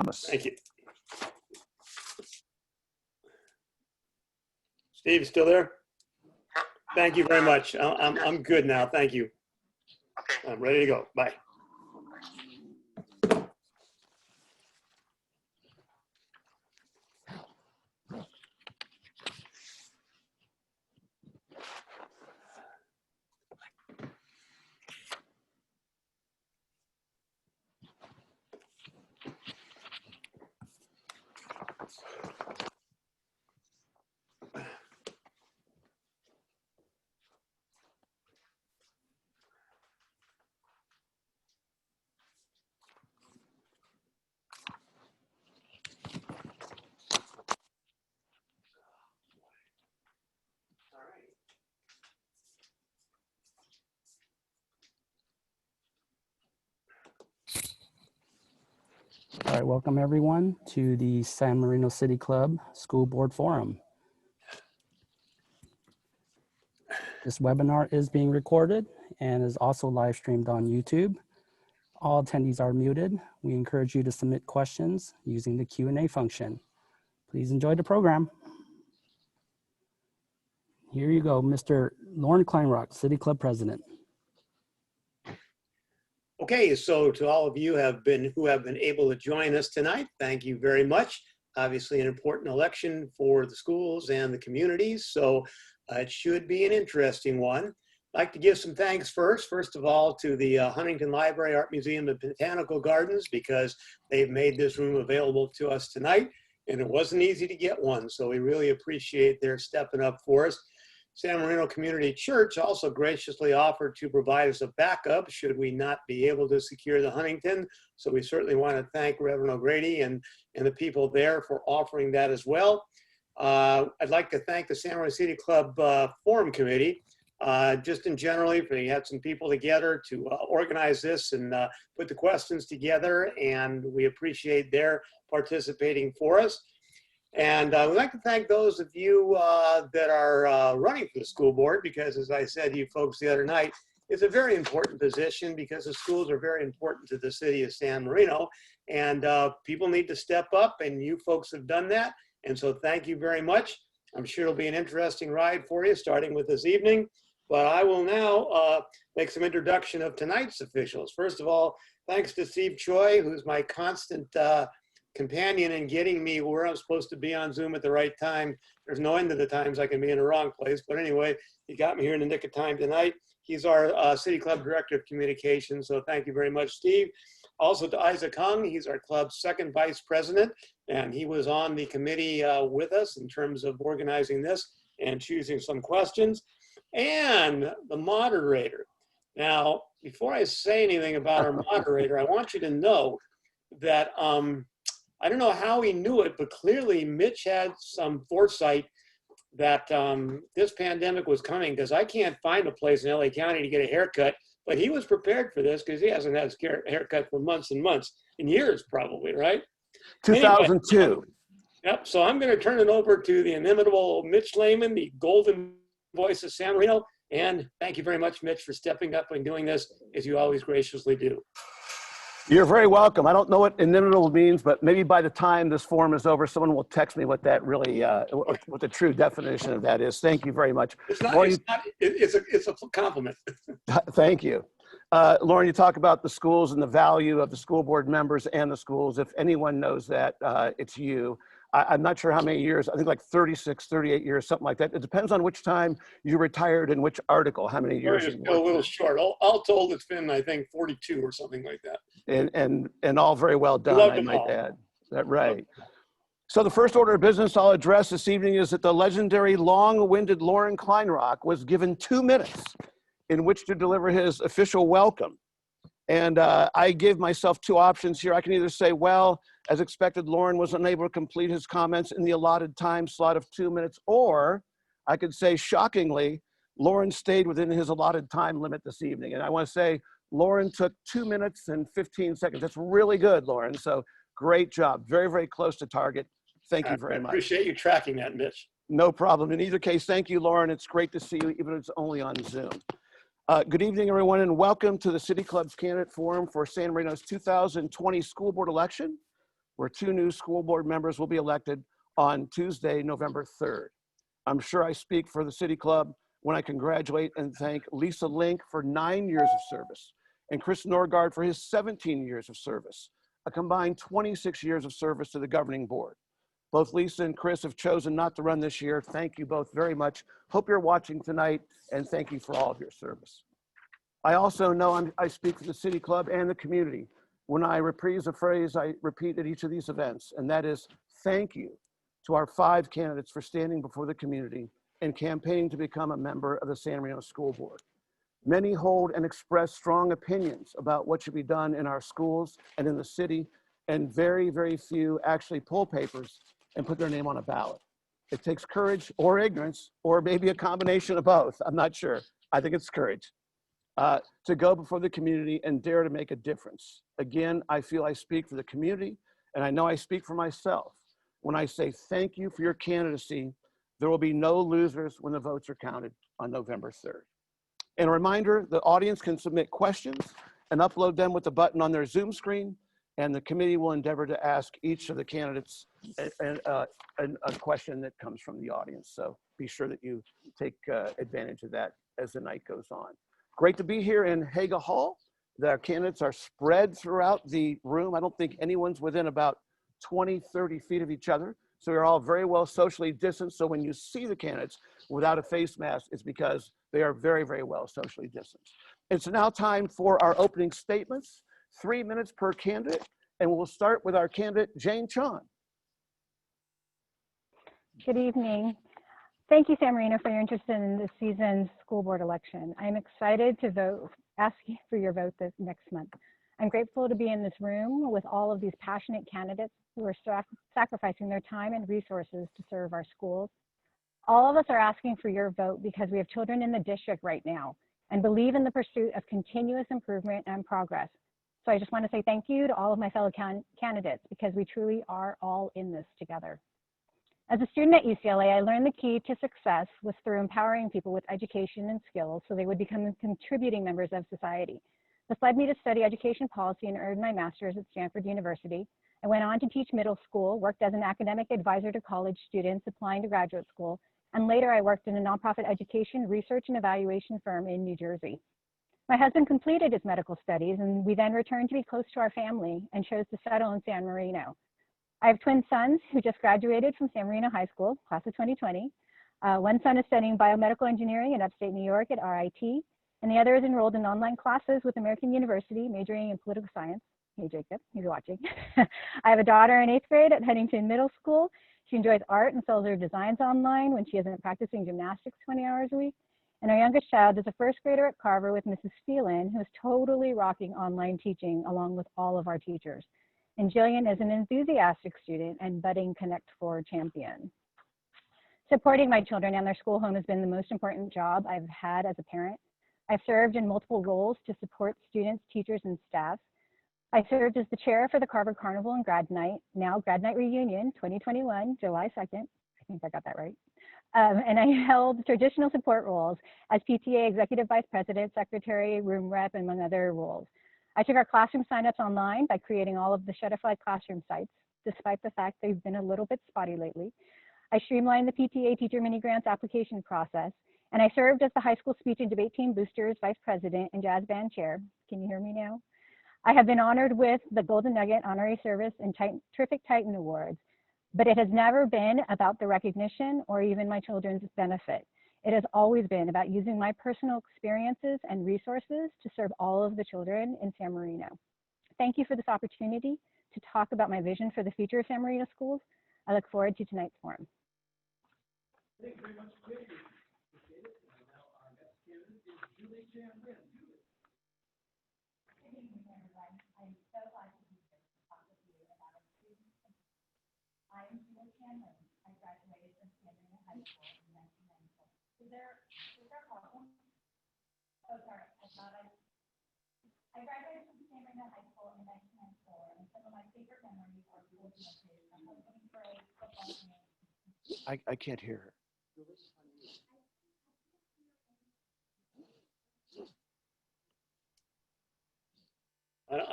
Thank you. Steve, you still there? Thank you very much. I'm good now. Thank you. I'm ready to go. Bye. All right, welcome everyone to the San Marino City Club School Board Forum. This webinar is being recorded and is also live streamed on YouTube. All attendees are muted. We encourage you to submit questions using the Q&A function. Please enjoy the program. Here you go, Mr. Loren Kleinrock, City Club President. Okay, so to all of you who have been able to join us tonight, thank you very much. Obviously an important election for the schools and the communities, so it should be an interesting one. I'd like to give some thanks first of all, to the Huntington Library, Art Museum, and Botanical Gardens, because they've made this room available to us tonight, and it wasn't easy to get one, so we really appreciate their stepping up for us. San Marino Community Church also graciously offered to provide us a backup should we not be able to secure the Huntington. So we certainly want to thank Reverend O'Grady and the people there for offering that as well. I'd like to thank the San Marino City Club Forum Committee, just in generally, for they had some people together to organize this and put the questions together, and we appreciate their participating for us. And we'd like to thank those of you that are running for the school board, because as I said to you folks the other night, it's a very important position because the schools are very important to the city of San Marino, and people need to step up, and you folks have done that. And so thank you very much. I'm sure it'll be an interesting ride for you, starting with this evening. But I will now make some introduction of tonight's officials. First of all, thanks to Steve Choi, who's my constant companion in getting me where I'm supposed to be on Zoom at the right time. There's no end to the times I can be in the wrong place, but anyway, he got me here in the nick of time tonight. He's our City Club Director of Communications, so thank you very much, Steve. Also to Isaac Hung, he's our club's second vice president, and he was on the committee with us in terms of organizing this and choosing some questions. And the moderator. Now, before I say anything about our moderator, I want you to know that I don't know how he knew it, but clearly Mitch had some foresight that this pandemic was coming, because I can't find a place in LA County to get a haircut, but he was prepared for this because he hasn't had his haircut for months and months, and years probably, right? 2002. Anyway, yep, so I'm gonna turn it over to the inimitable Mitch Lehman, the golden voice of San Marino, and thank you very much, Mitch, for stepping up and doing this as you always graciously do. You're very welcome. I don't know what inimitable means, but maybe by the time this forum is over, someone will text me what that really, what the true definition of that is. Thank you very much. It's a compliment. Thank you. Loren, you talk about the schools and the value of the school board members and the schools. If anyone knows that, it's you. I'm not sure how many years, I think like 36, 38 years, something like that. It depends on which time you retired and which article, how many years. A little short. All told, it's been, I think, 42 or something like that. And all very well done, I might add. Is that right? So the first order of business I'll address this evening is that the legendary long-winded Loren Kleinrock was given 2 minutes in which to deliver his official welcome. And I gave myself two options here. I can either say, well, as expected, Loren was unable to complete his comments in the allotted time slot of 2 minutes, or I could say, shockingly, Loren stayed within his allotted time limit this evening. And I want to say, Loren took 2 minutes and 15 seconds. That's really good, Loren. So great job. Very, very close to target. Thank you very much. I appreciate you tracking that, Mitch. No problem. In either case, thank you, Loren. It's great to see you, even if it's only on Zoom. Good evening, everyone, and welcome to the City Club's Candidate Forum for San Marino's 2020 School Board election. where 2 new school board members will be elected on Tuesday, November 3rd. I'm sure I speak for the City Club when I congratulate and thank Lisa Link for 9 years of service and Chris Norgard for his 17 years of service, a combined 26 years of service to the governing board. Both Lisa and Chris have chosen not to run this year. Thank you both very much. Hope you're watching tonight, and thank you for all of your service. I also know I speak for the City Club and the community when I reprise a phrase I repeat at each of these events, and that is thank you to our 5 candidates for standing before the community and campaigning to become a member of the San Marino School Board. Many hold and express strong opinions about what should be done in our schools and in the city, and very, very few actually pull papers and put their name on a ballot. It takes courage or ignorance, or maybe a combination of both. I'm not sure. I think it's courage to go before the community and dare to make a difference. Again, I feel I speak for the community, and I know I speak for myself when I say thank you for your candidacy. There will be no losers when the votes are counted on November 3rd. And a reminder, the audience can submit questions and upload them with the button on their Zoom screen, and the committee will endeavor to ask each of the candidates a question that comes from the audience. So be sure that you take advantage of that as the night goes on. Great to be here in Haga Hall. The candidates are spread throughout the room. I don't think anyone's within about 20, 30 feet of each other. So you're all very well socially distanced. So when you see the candidates without a face mask, it's because they are very, very well socially distanced. It's now time for our opening statements, 3 minutes per candidate. And we'll start with our candidate, Jane Chon. Good evening. Thank you, San Marino, for your interest in this season's school board election. I'm excited to ask you for your vote this next month. I'm grateful to be in this room with all of these passionate candidates who are sacrificing their time and resources to serve our schools. All of us are asking for your vote because we have children in the district right now and believe in the pursuit of continuous improvement and progress. So I just want to say thank you to all of my fellow candidates because we truly are all in this together. As a student at UCLA, I learned the key to success was through empowering people with education and skills so they would become contributing members of society. This led me to study education policy and earned my master's at Stanford University. I went on to teach middle school, worked as an academic advisor to college students applying to graduate school, and later I worked in a nonprofit education research and evaluation firm in New Jersey. My husband completed his medical studies, and we then returned to be close to our family and chose to settle in San Marino. I have twin sons who just graduated from San Marino High School, class of 2020. One son is studying biomedical engineering in upstate New York at RIT, and the other is enrolled in online classes with American University, majoring in political science. Hey, Jacob, he's watching. I have a daughter in 8th grade at Huntington Middle School. She enjoys art and sells her designs online when she isn't practicing gymnastics 20 hours a week. And our youngest child is a 1st grader at Carver with Mrs. Phelan, who is totally rocking online teaching along with all of our teachers. And Jillian is an enthusiastic student and budding Connect 4 champion. Supporting my children and their school home has been the most important job I've had as a parent. I've served in multiple roles to support students, teachers, and staff. I served as the chair for the Carver Carnival and Grad Night, now Grad Night Reunion 2021, July 2nd. I think I got that right. And I held traditional support roles as PTA Executive Vice President, Secretary, Room Rep, among other roles. I took our classroom signups online by creating all of the Shutterfly classroom sites, despite the fact they've been a little bit spotty lately. I streamlined the PTA Teacher Mini Grants application process, and I served as the high school speech and debate team boosters, vice president, and jazz band chair. Can you hear me now? I have been honored with the Golden Nugget Honorary Service and Terrific Titan Awards, but it has never been about the recognition or even my children's benefit. It has always been about using my personal experiences and resources to serve all of the children in San Marino. Thank you for this opportunity to talk about my vision for the future of San Marino schools. I look forward to tonight's forum. Thank you very much, Katie. Appreciate it. And now our next candidate is Julie Chandler. Julie. Good evening, everyone. I'm so glad to be here to talk with you about our students. I'm Julie Chandler. I graduated from San Marino High School in 1994. Is there a problem? Oh, sorry. I graduated from San Marino High School in 1994, and some of my favorite memories are school dances, the homecoming parade, football games. I can't hear her.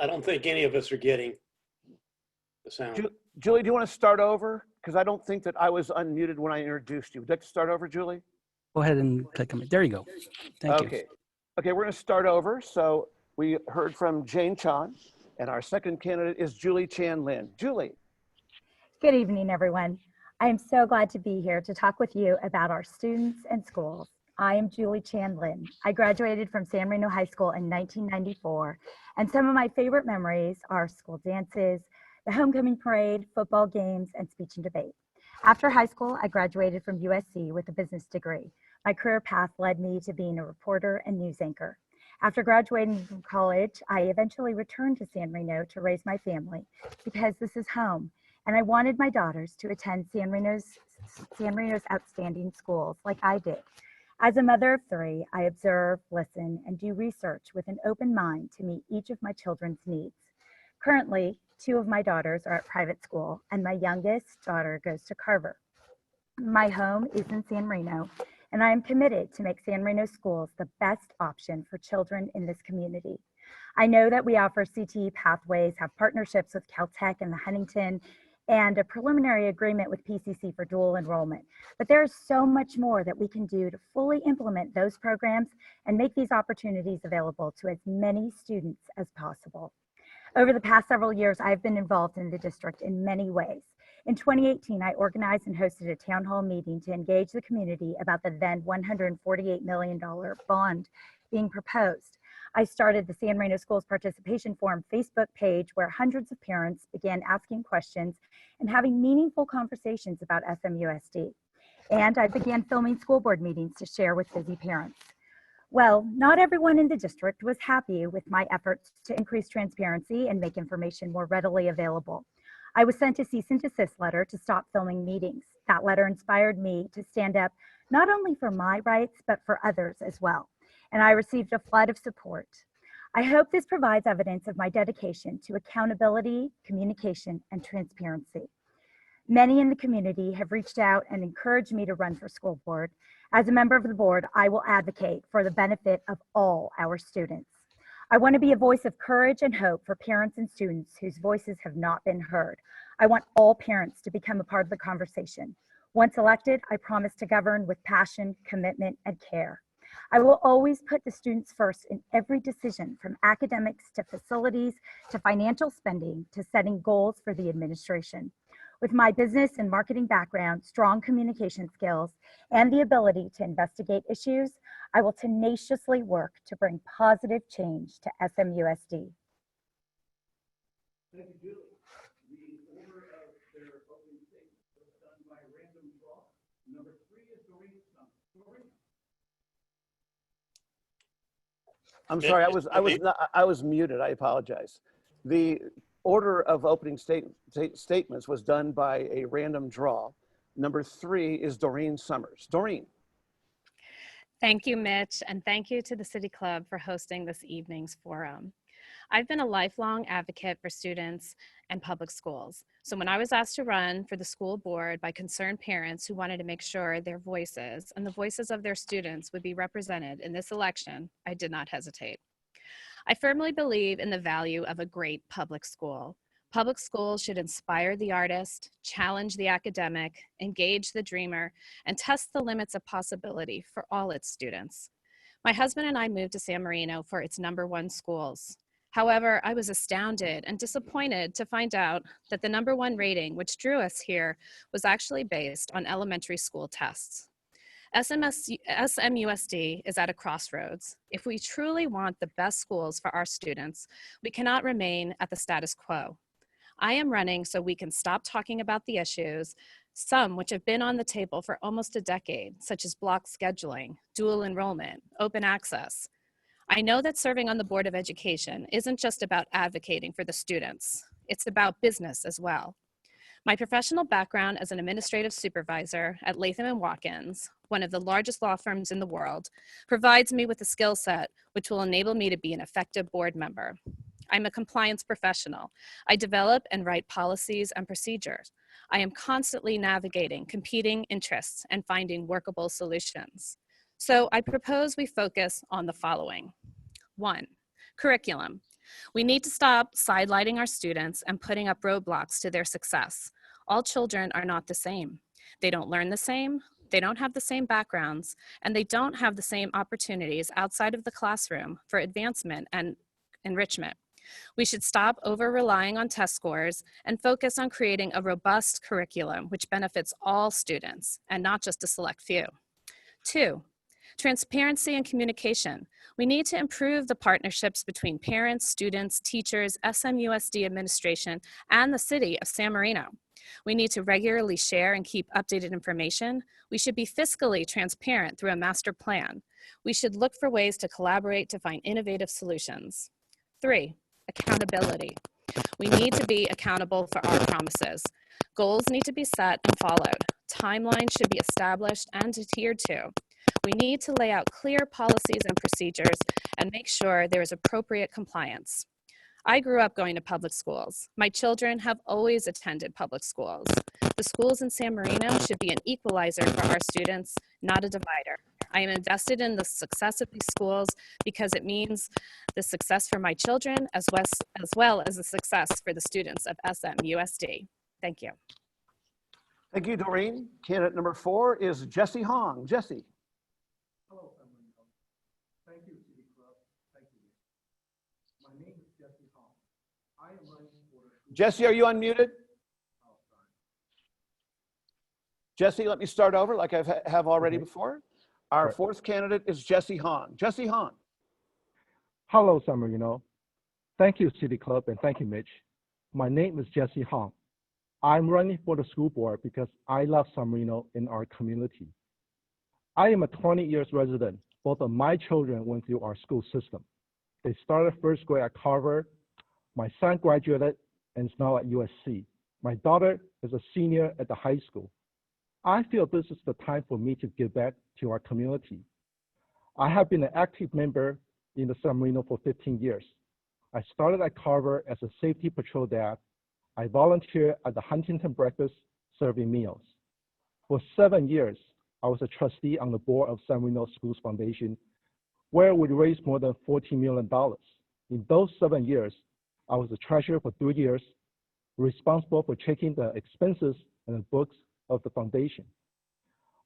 I don't think any of us are getting the sound. Julie, do you want to start over? Because I don't think that I was unmuted when I introduced you. Would you like to start over, Julie? Go ahead and click on it. There you go. Thank you. Okay. Okay, we're going to start over. So we heard from Jane Chan, and our second candidate is Julie Chan Lin. Julie. Good evening, everyone. I am so glad to be here to talk with you about our students and schools. I am Julie Chan Lin. I graduated from San Marino High School in 1994, and some of my favorite memories are school dances, the homecoming parade, football games, and speech and debate. After high school, I graduated from USC with a business degree. My career path led me to being a reporter and news anchor. After graduating from college, I eventually returned to San Marino to raise my family because this is home, and I wanted my daughters to attend San Marino's outstanding schools like I did. As a mother of three, I observe, listen, and do research with an open mind to meet each of my children's needs. Currently, 2 of my daughters are at private school, and my youngest daughter goes to Carver. My home is in San Marino, and I am committed to make San Marino schools the best option for children in this community. I know that we offer CTE pathways, have partnerships with Caltech and the Huntington, and a preliminary agreement with PCC for dual enrollment. But there is so much more that we can do to fully implement those programs and make these opportunities available to as many students as possible. Over the past several years, I've been involved in the district in many ways. In 2018, I organized and hosted a town hall meeting to engage the community about the then $148 million bond being proposed. I started the San Marino Schools Participation Forum Facebook page where hundreds of parents began asking questions and having meaningful conversations about SMUSD. And I began filming school board meetings to share with busy parents. Well, not everyone in the district was happy with my efforts to increase transparency and make information more readily available. I was sent a cease and desist letter to stop filming meetings. That letter inspired me to stand up not only for my rights, but for others as well. And I received a flood of support. I hope this provides evidence of my dedication to accountability, communication, and transparency. Many in the community have reached out and encouraged me to run for school board. As a member of the board, I will advocate for the benefit of all our students. I want to be a voice of courage and hope for parents and students whose voices have not been heard. I want all parents to become a part of the conversation. Once elected, I promise to govern with passion, commitment, and care. I will always put the students first in every decision, from academics to facilities to financial spending to setting goals for the administration. With my business and marketing background, strong communication skills, and the ability to investigate issues, I will tenaciously work to bring positive change to SMUSD. Thank you, Julie. The order of their opening statement was done by random draw. Number 3 is Doreen Summers. Doreen. I'm sorry, I was muted. I apologize. The order of opening statements was done by a random draw. Number 3 is Doreen Summers. Doreen. Thank you, Mitch, and thank you to the City Club for hosting this evening's forum. I've been a lifelong advocate for students and public schools. So when I was asked to run for the school board by concerned parents who wanted to make sure their voices and the voices of their students would be represented in this election, I did not hesitate. I firmly believe in the value of a great public school. Public schools should inspire the artist, challenge the academic, engage the dreamer, and test the limits of possibility for all its students. My husband and I moved to San Marino for its #1 schools. However, I was astounded and disappointed to find out that the #1 rating, which drew us here, was actually based on elementary school tests. SMUSD is at a crossroads. If we truly want the best schools for our students, we cannot remain at the status quo. I am running so we can stop talking about the issues, some which have been on the table for almost a decade, such as block scheduling, dual enrollment, open access. I know that serving on the Board of Education isn't just about advocating for the students. It's about business as well. My professional background as an administrative supervisor at Latham & Watkins, one of the largest law firms in the world, provides me with a skill set which will enable me to be an effective board member. I'm a compliance professional. I develop and write policies and procedures. I am constantly navigating competing interests and finding workable solutions. So I propose we focus on the following. 1, curriculum. We need to stop sidelining our students and putting up roadblocks to their success. All children are not the same. They don't learn the same, they don't have the same backgrounds, and they don't have the same opportunities outside of the classroom for advancement and enrichment. We should stop over-relying on test scores and focus on creating a robust curriculum which benefits all students and not just a select few. 2, transparency and communication. We need to improve the partnerships between parents, students, teachers, SMUSD administration, and the city of San Marino. We need to regularly share and keep updated information. We should be fiscally transparent through a master plan. We should look for ways to collaborate to find innovative solutions. 3, accountability. We need to be accountable for our promises. Goals need to be set and followed. Timelines should be established and adhered to. We need to lay out clear policies and procedures and make sure there is appropriate compliance. I grew up going to public schools. My children have always attended public schools. The schools in San Marino should be an equalizer for our students, not a divider. I am invested in the success of these schools because it means the success for my children as well as the success for the students of SMUSD. Thank you. Thank you, Doreen. Candidate number 4 is Jesse Hong. Jesse. Hello, everyone. Thank you, City Club. Thank you. My name is Jesse Hong. I am running for the... Jesse, are you unmuted? Oh, sorry. Jesse, let me start over like I have already before. Our Right. 4th candidate is Jesse Hong. Jesse Hong. Hello, San Marino. Thank you, City Club, and thank you, Mitch. My name is Jesse Hong. I'm running for the school board because I love San Marino in our community. I am a 20 years resident. Both of my children went through our school system. They started first grade at Carver. My son graduated and is now at USC. My daughter is a senior at the high school. I feel this is the time for me to give back to our community. I have been an active member in the San Marino for 15 years. I started at Carver as a safety patrol dad. I volunteered at the Huntington Breakfast serving meals. For 7 years, I was a trustee on the board of San Marino Schools Foundation, where we raised more than $14 million. In those 7 years, I was the treasurer for 3 years, responsible for checking the expenses and the books of the foundation.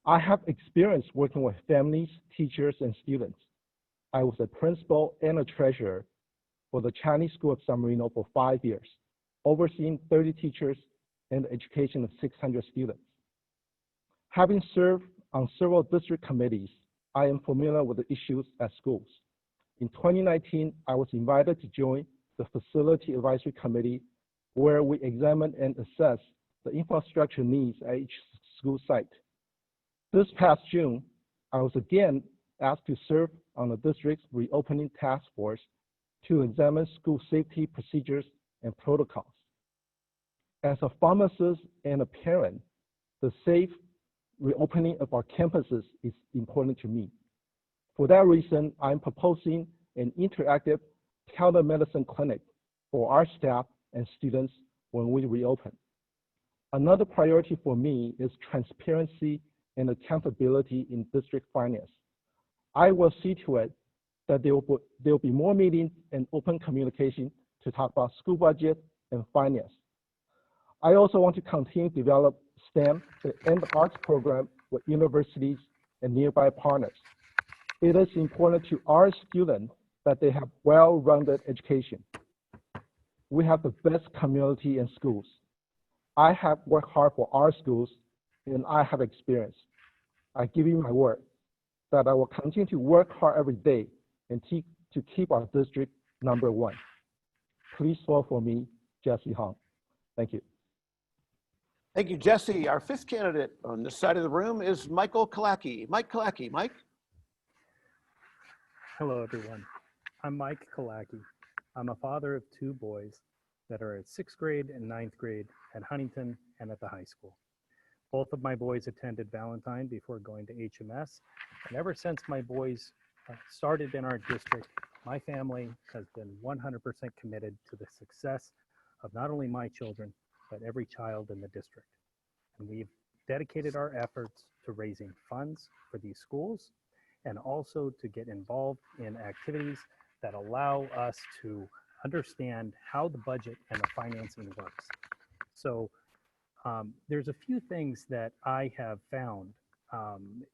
I have experience working with families, teachers, and students. I was a principal and a treasurer for the Chinese School of San Marino for 5 years, overseeing 30 teachers and the education of 600 students. Having served on several district committees, I am familiar with the issues at schools. In 2019, I was invited to join the Facility Advisory Committee, where we examine and assess the infrastructure needs at each school site. This past June, I was again asked to serve on the district's reopening task force to examine school safety procedures and protocols. As a pharmacist and a parent, the safe reopening of our campuses is important to me. For that reason, I'm proposing an interactive telemedicine clinic for our staff and students when we reopen. Another priority for me is transparency and accountability in district finance. I will see to it that there will be more meetings and open communication to talk about school budget and finance. I also want to continue to develop STEM and the arts program with universities and nearby partners. It is important to our students that they have well-rounded education. We have the best community and schools. I have worked hard for our schools and I have experience. I give you my word that I will continue to work hard every day and to keep our district #1. Please vote for me, Jesse Hong. Thank you. Thank you, Jesse. Our 5th candidate on this side of the room is Michael Kalaki. Mike Kalaki. Mike? Hello, everyone. I'm Mike Kalaki. I'm a father of 2 boys that are at 6th grade and 9th grade at Huntington and at the high school. Both of my boys attended Valentine before going to HMS, and ever since my boys started in our district, my family has been 100% committed to the success of not only my children, but every child in the district. And we've dedicated our efforts to raising funds for these schools and also to get involved in activities that allow us to understand how the budget and the financing works. So there's a few things that I have found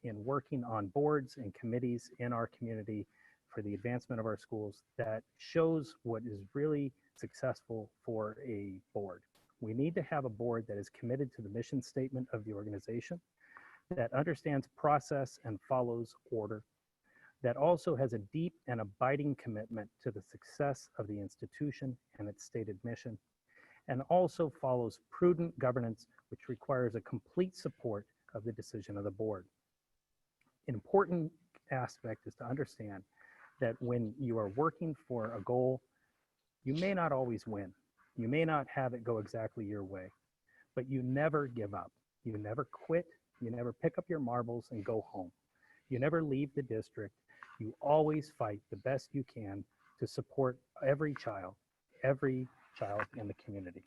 in working on boards and committees in our community for the advancement of our schools that shows what is really successful for a board. We need to have a board that is committed to the mission statement of the organization, that understands process and follows order, that also has a deep and abiding commitment to the success of the institution and its stated mission, and also follows prudent governance, which requires a complete support of the decision of the board. An important aspect is to understand that when you are working for a goal, you may not always win. You may not have it go exactly your way, but you never give up. You never quit. You never pick up your marbles and go home. You never leave the district. You always fight the best you can to support every child in the community.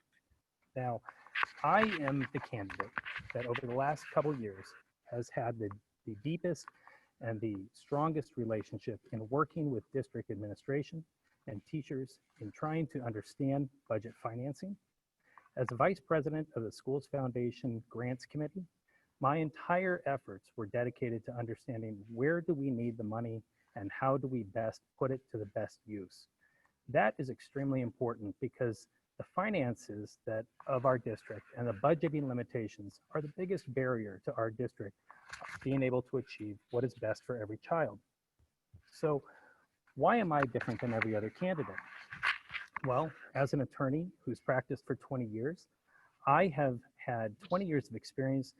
Now, I am the candidate that over the last couple of years has had the deepest and the strongest relationship in working with district administration and teachers in trying to understand budget financing. As the vice president of the Schools Foundation Grants Committee, my entire efforts were dedicated to understanding where do we need the money and how do we best put it to the best use. That is extremely important because the finances of our district and the budgeting limitations are the biggest barrier to our district being able to achieve what is best for every child. So why am I different than every other candidate? Well, as an attorney who's practiced for 20 years, I have had 20 years of experience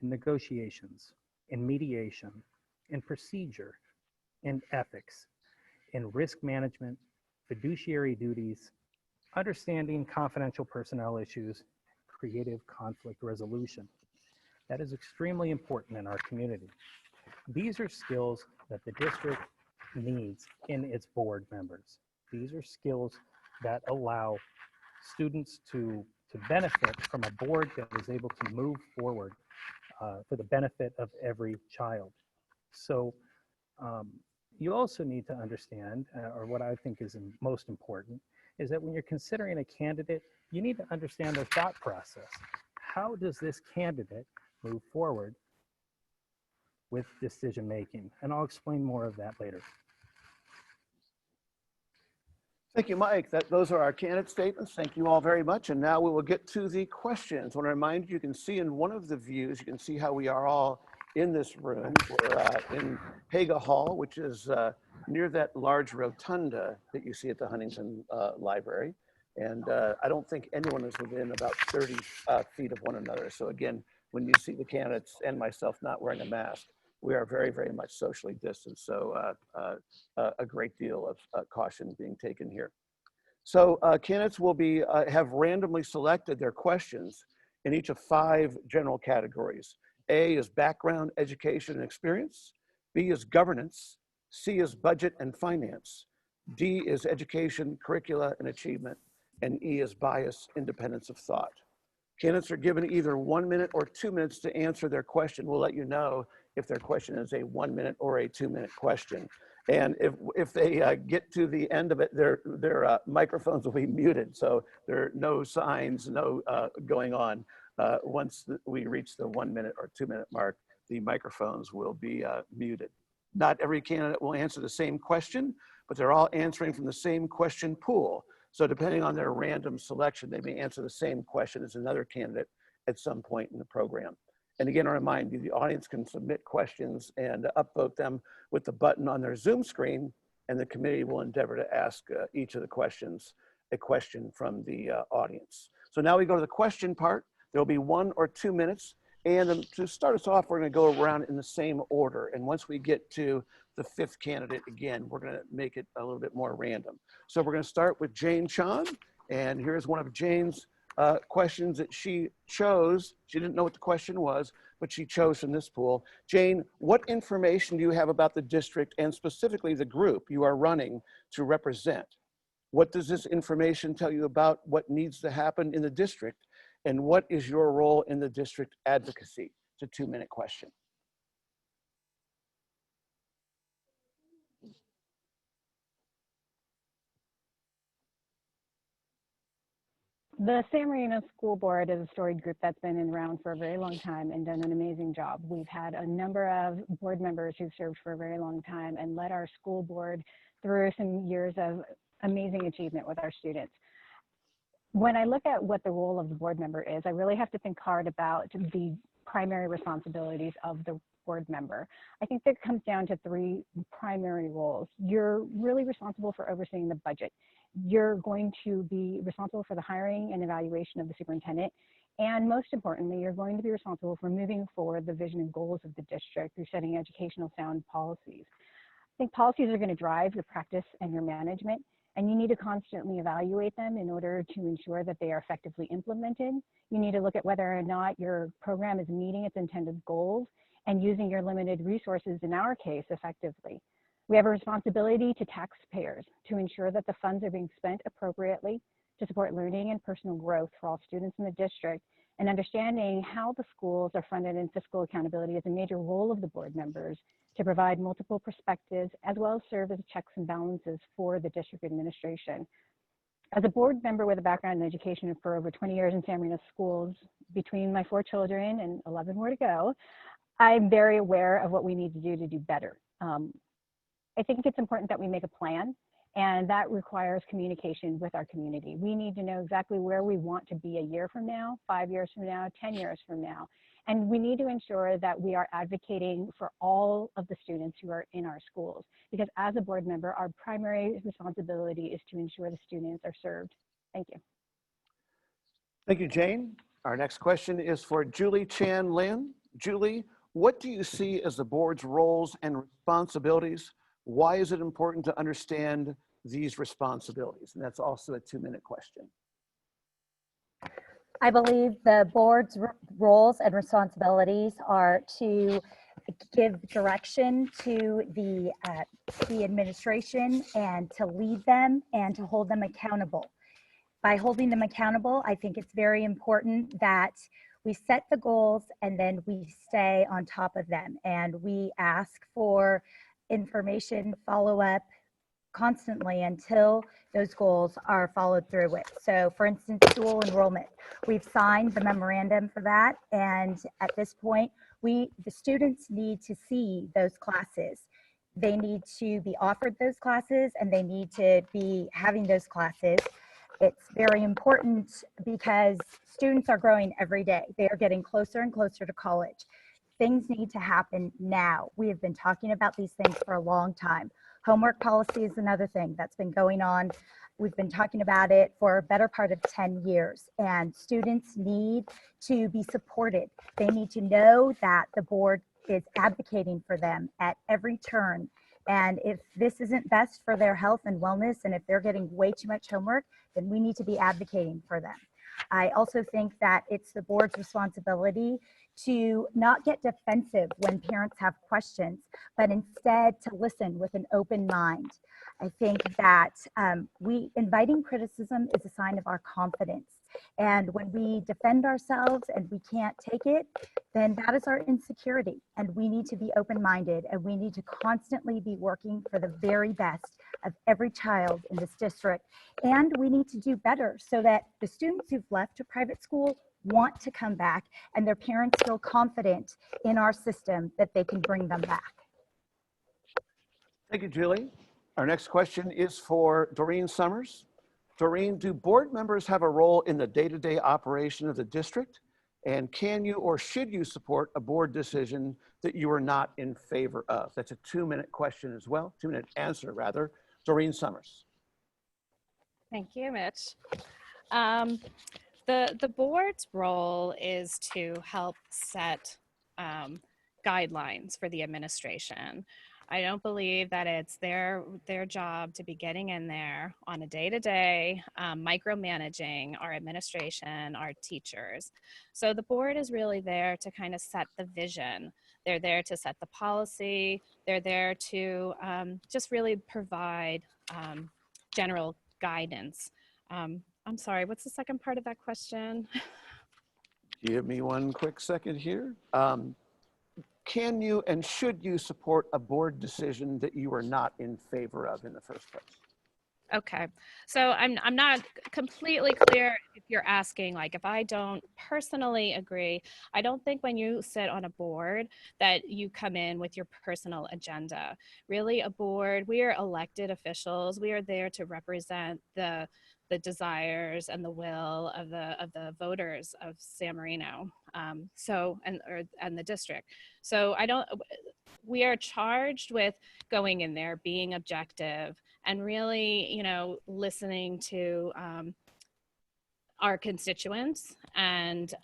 in negotiations, in mediation, in procedure, in ethics, in risk management, fiduciary duties, understanding confidential personnel issues, creative conflict resolution. That is extremely important in our community. These are skills that the district needs in its board members. These are skills that allow students to benefit from a board that is able to move forward for the benefit of every child. So you also need to understand, or what I think is most important, is that when you're considering a candidate, you need to understand their thought process. How does this candidate move forward with decision making? And I'll explain more of that later. Thank you, Mike. Those are our candidate statements. Thank you all very much. And now we will get to the questions. I want to remind you, you can see in one of the views, you can see how we are all in this room. We're in Haga Hall, which is near that large rotunda that you see at the Huntington Library. And I don't think anyone is within about 30 feet of one another. So again, when you see the candidates and myself not wearing a mask, we are very, very much socially distanced. So a great deal of caution being taken here. So candidates will have randomly selected their questions in each of 5 general categories. A is background, education, and experience. B is governance. C is budget and finance. D is education, curricula, and achievement. And E is bias, independence of thought. Candidates are given either 1 minute or 2 minutes to answer their question. We'll let you know if their question is a 1 minute or a 2 minute question. And if they get to the end of it, their microphones will be muted. So there are no signs, no going on. Once we reach the 1 minute or 2 minute mark, the microphones will be muted. Not every candidate will answer the same question, but they're all answering from the same question pool. So depending on their random selection, they may answer the same question as another candidate at some point in the program. And again, I remind you, the audience can submit questions and upvote them with the button on their Zoom screen, and the committee will endeavor to ask each of the questions a question from the audience. So now we go to the question part. There'll be 1 or 2 minutes. And to start us off, we're going to go around in the same order. And once we get to the 5th candidate, again, we're going to make it a little bit more random. So we're going to start with Jane Chan. And here's one of Jane's questions that she chose. She didn't know what the question was, but she chose from this pool. Jane, what information do you have about the district and specifically the group you are running to represent? What does this information tell you about what needs to happen in the district? And what is your role in the district advocacy? It's a 2-minute question. The San Marino School Board is a storied group that's been around for a very long time and done an amazing job. We've had a number of board members who've served for a very long time and led our school board through some years of amazing achievement with our students. When I look at what the role of the board member is, I really have to think hard about the primary responsibilities of the board member. I think that comes down to three primary roles. You're really responsible for overseeing the budget. You're going to be responsible for the hiring and evaluation of the superintendent. And most importantly, you're going to be responsible for moving forward the vision and goals of the district through setting educational sound policies. I think policies are going to drive your practice and your management, and you need to constantly evaluate them in order to ensure that they are effectively implemented. You need to look at whether or not your program is meeting its intended goals and using your limited resources, in our case, effectively. We have a responsibility to taxpayers to ensure that the funds are being spent appropriately to support learning and personal growth for all students in the district, and understanding how the schools are funded and fiscal accountability is a major role of the board members to provide multiple perspectives as well as serve as checks and balances for the district administration. As a board member with a background in education for over 20 years in San Marino schools, between my 4 children and 11 more to go, I'm very aware of what we need to do better. I think it's important that we make a plan, and that requires communication with our community. We need to know exactly where we want to be a year from now, 5 years from now, 10 years from now. And we need to ensure that we are advocating for all of the students who are in our schools, because as a board member, our primary responsibility is to ensure the students are served. Thank you. Thank you, Jane. Our next question is for Julie Chan Lin. Julie, what do you see as the board's roles and responsibilities? Why is it important to understand these responsibilities? And that's also a 2-minute question. I believe the board's roles and responsibilities are to give direction to the administration and to lead them and to hold them accountable. By holding them accountable, I think it's very important that we set the goals and then we stay on top of them, and we ask for information, follow up constantly until those goals are followed through with. So for instance, dual enrollment, we've signed the memorandum for that, and at this point, the students need to see those classes. They need to be offered those classes, and they need to be having those classes. It's very important because students are growing every day. They are getting closer and closer to college. Things need to happen now. We have been talking about these things for a long time. Homework policy is another thing that's been going on. We've been talking about it for a better part of 10 years, and students need to be supported. They need to know that the board is advocating for them at every turn. And if this isn't best for their health and wellness, and if they're getting way too much homework, then we need to be advocating for them. I also think that it's the board's responsibility to not get defensive when parents have questions, but instead to listen with an open mind. I think that inviting criticism is a sign of our confidence. And when we defend ourselves and we can't take it, then that is our insecurity. And we need to be open-minded, and we need to constantly be working for the very best of every child in this district. And we need to do better so that the students who've left a private school want to come back, and their parents feel confident in our system that they can bring them back. Thank you, Julie. Our next question is for Doreen Summers. Doreen, do board members have a role in the day-to-day operation of the district? And can you or should you support a board decision that you are not in favor of? That's a 2-minute question as well, 2-minute answer rather. Doreen Summers. Thank you, Mitch. The board's role is to help set guidelines for the administration. I don't believe that it's their job to be getting in there on a day-to-day, micromanaging our administration, our teachers. So the board is really there to kind of set the vision. They're there to set the policy. They're there to just really provide general guidance. I'm sorry, what's the second part of that question? Give me one quick second here. Can you and should you support a board decision that you are not in favor of in the first place? Okay, so I'm not completely clear if you're asking, like, if I don't personally agree. I don't think when you sit on a board that you come in with your personal agenda. Really, a board, we are elected officials. We are there to represent the desires and the will of the voters of San Marino, and the district. So we are charged with going in there, being objective, and really, listening to our constituents, and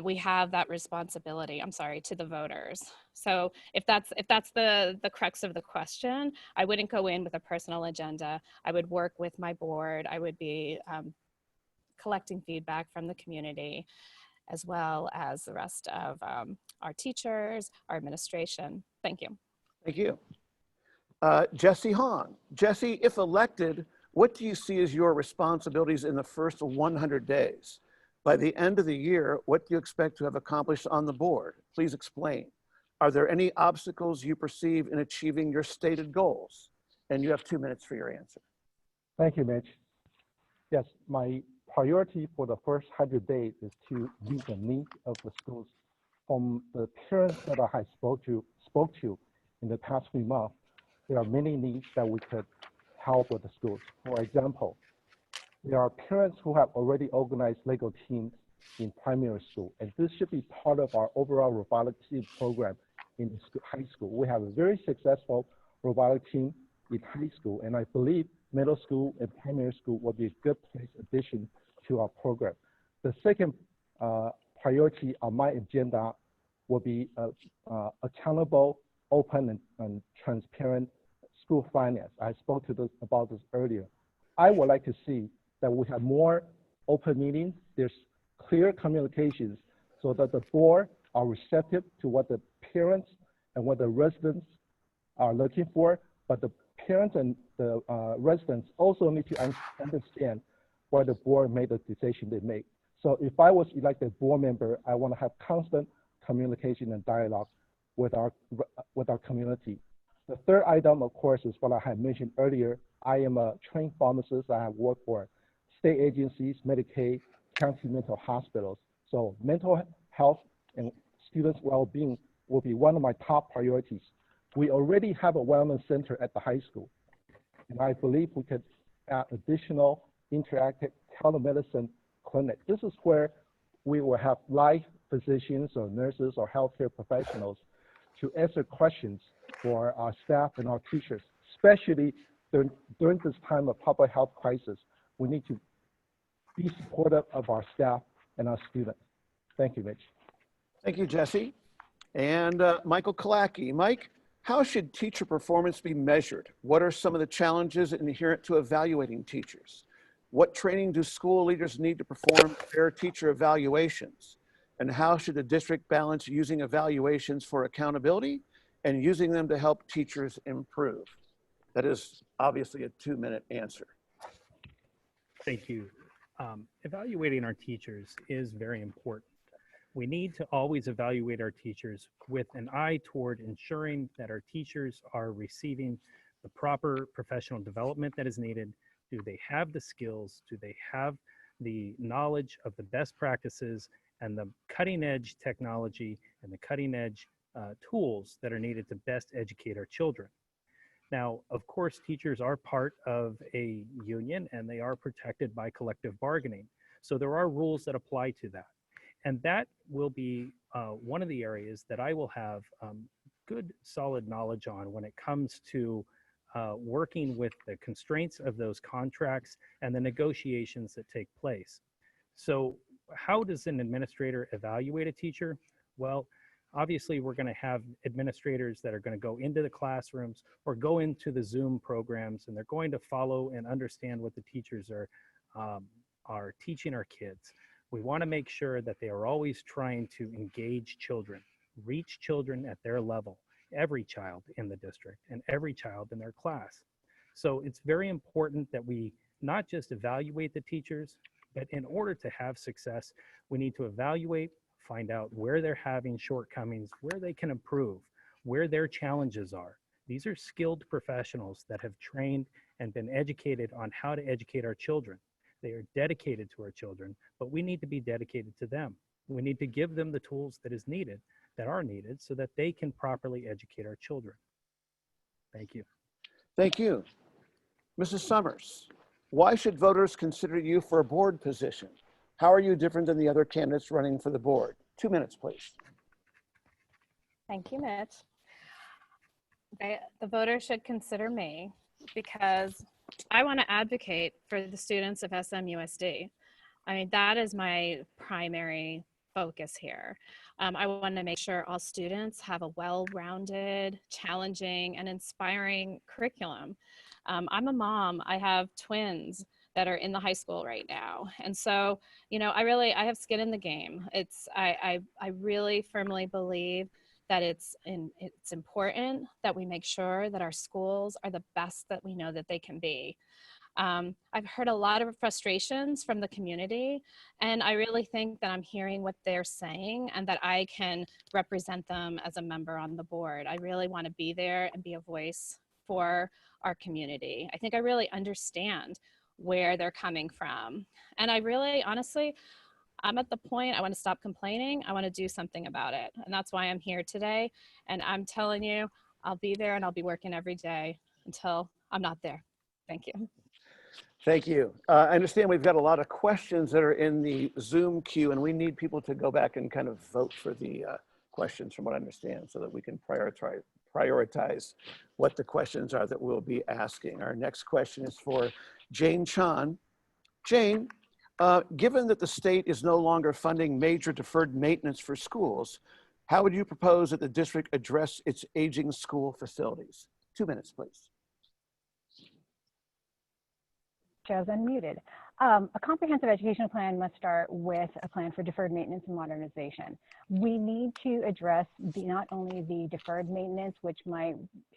we have that responsibility, I'm sorry, to the voters. So if that's the crux of the question, I wouldn't go in with a personal agenda. I would work with my board. I would be collecting feedback from the community, as well as the rest of our teachers, our administration. Thank you. Thank you. Jesse Hong. Jesse, if elected, what do you see as your responsibilities in the first 100 days? By the end of the year, what do you expect to have accomplished on the board? Please explain. Are there any obstacles you perceive in achieving your stated goals? And you have 2 minutes for your answer. Thank you, Mitch. Yes, my priority for the first 100 days is to meet the needs of the schools. From the parents that I spoke to in the past few months, there are many needs that we could help with the schools. For example, there are parents who have already organized Lego teams in primary school, and this should be part of our overall robotic team program in the high school. We have a very successful robotic team in high school, and I believe middle school and primary school will be a good place addition to our program. The second priority on my agenda will be accountable, open, and transparent school finance. I spoke to about this earlier. I would like to see that we have more open meetings. There's clear communications so that the board are receptive to what the parents and what the residents are looking for, but the parents and the residents also need to understand why the board made the decision they made. So if I was elected board member, I want to have constant communication and dialogue with our community. The third item, of course, is what I had mentioned earlier. I am a trained pharmacist. I have worked for state agencies, Medicaid, county mental hospitals. So mental health and students' well-being will be one of my top priorities. We already have a wellness center at the high school, and I believe we could add additional interactive telemedicine clinic. This is where we will have live physicians or nurses or healthcare professionals to answer questions for our staff and our teachers, especially during this time of public health crisis. We need to be supportive of our staff and our students. Thank you, Mitch. Thank you, Jesse. And Michael Kalaki. Mike, how should teacher performance be measured? What are some of the challenges inherent to evaluating teachers? What training do school leaders need to perform fair teacher evaluations? And how should the district balance using evaluations for accountability and using them to help teachers improve? That is obviously a 2-minute answer. Thank you. Evaluating our teachers is very important. We need to always evaluate our teachers with an eye toward ensuring that our teachers are receiving the proper professional development that is needed. Do they have the skills? Do they have the knowledge of the best practices and the cutting edge technology and the cutting edge tools that are needed to best educate our children? Now, of course, teachers are part of a union and they are protected by collective bargaining. So there are rules that apply to that. And that will be one of the areas that I will have good, solid knowledge on when it comes to working with the constraints of those contracts and the negotiations that take place. So how does an administrator evaluate a teacher? Well, obviously, we're going to have administrators that are going to go into the classrooms or go into the Zoom programs, and they're going to follow and understand what the teachers are teaching our kids. We want to make sure that they are always trying to engage children, reach children at their level, every child in the district and every child in their class. So it's very important that we not just evaluate the teachers, but in order to have success, we need to evaluate, find out where they're having shortcomings, where they can improve, where their challenges are, These are skilled professionals that have trained and been educated on how to educate our children. They are dedicated to our children, but we need to be dedicated to them. We need to give them the tools that are needed so that they can properly educate our children. Thank you. Thank you. Mrs. Summers, why should voters consider you for a board position? How are you different than the other candidates running for the board? 2 minutes, please. Thank you, Mitch. The voters should consider me because I want to advocate for the students of SMUSD. I mean, that is my primary focus here. I want to make sure all students have a well-rounded, challenging, and inspiring curriculum. I'm a mom. I have twins that are in the high school right now. And so, you know, I have skin in the game. I really firmly believe that it's important that we make sure that our schools are the best that we know that they can be. I've heard a lot of frustrations from the community, and I really think that I'm hearing what they're saying and that I can represent them as a member on the board. I really want to be there and be a voice for our community. I think I really understand where they're coming from. And I really, honestly, I'm at the point I want to stop complaining. I want to do something about it. And that's why I'm here today. And I'm telling you, I'll be there and I'll be working every day until I'm not there. Thank you. Thank you. I understand we've got a lot of questions that are in the Zoom queue, and we need people to go back and kind of vote for the questions from what I understand so that we can prioritize what the questions are that we'll be asking. Our next question is for Jane Chan. Jane, given that the state is no longer funding major deferred maintenance for schools, how would you propose that the district address its aging school facilities? 2 minutes, please. Show's unmuted. A comprehensive educational plan must start with a plan for deferred maintenance and modernization. We need to address not only the deferred maintenance, which might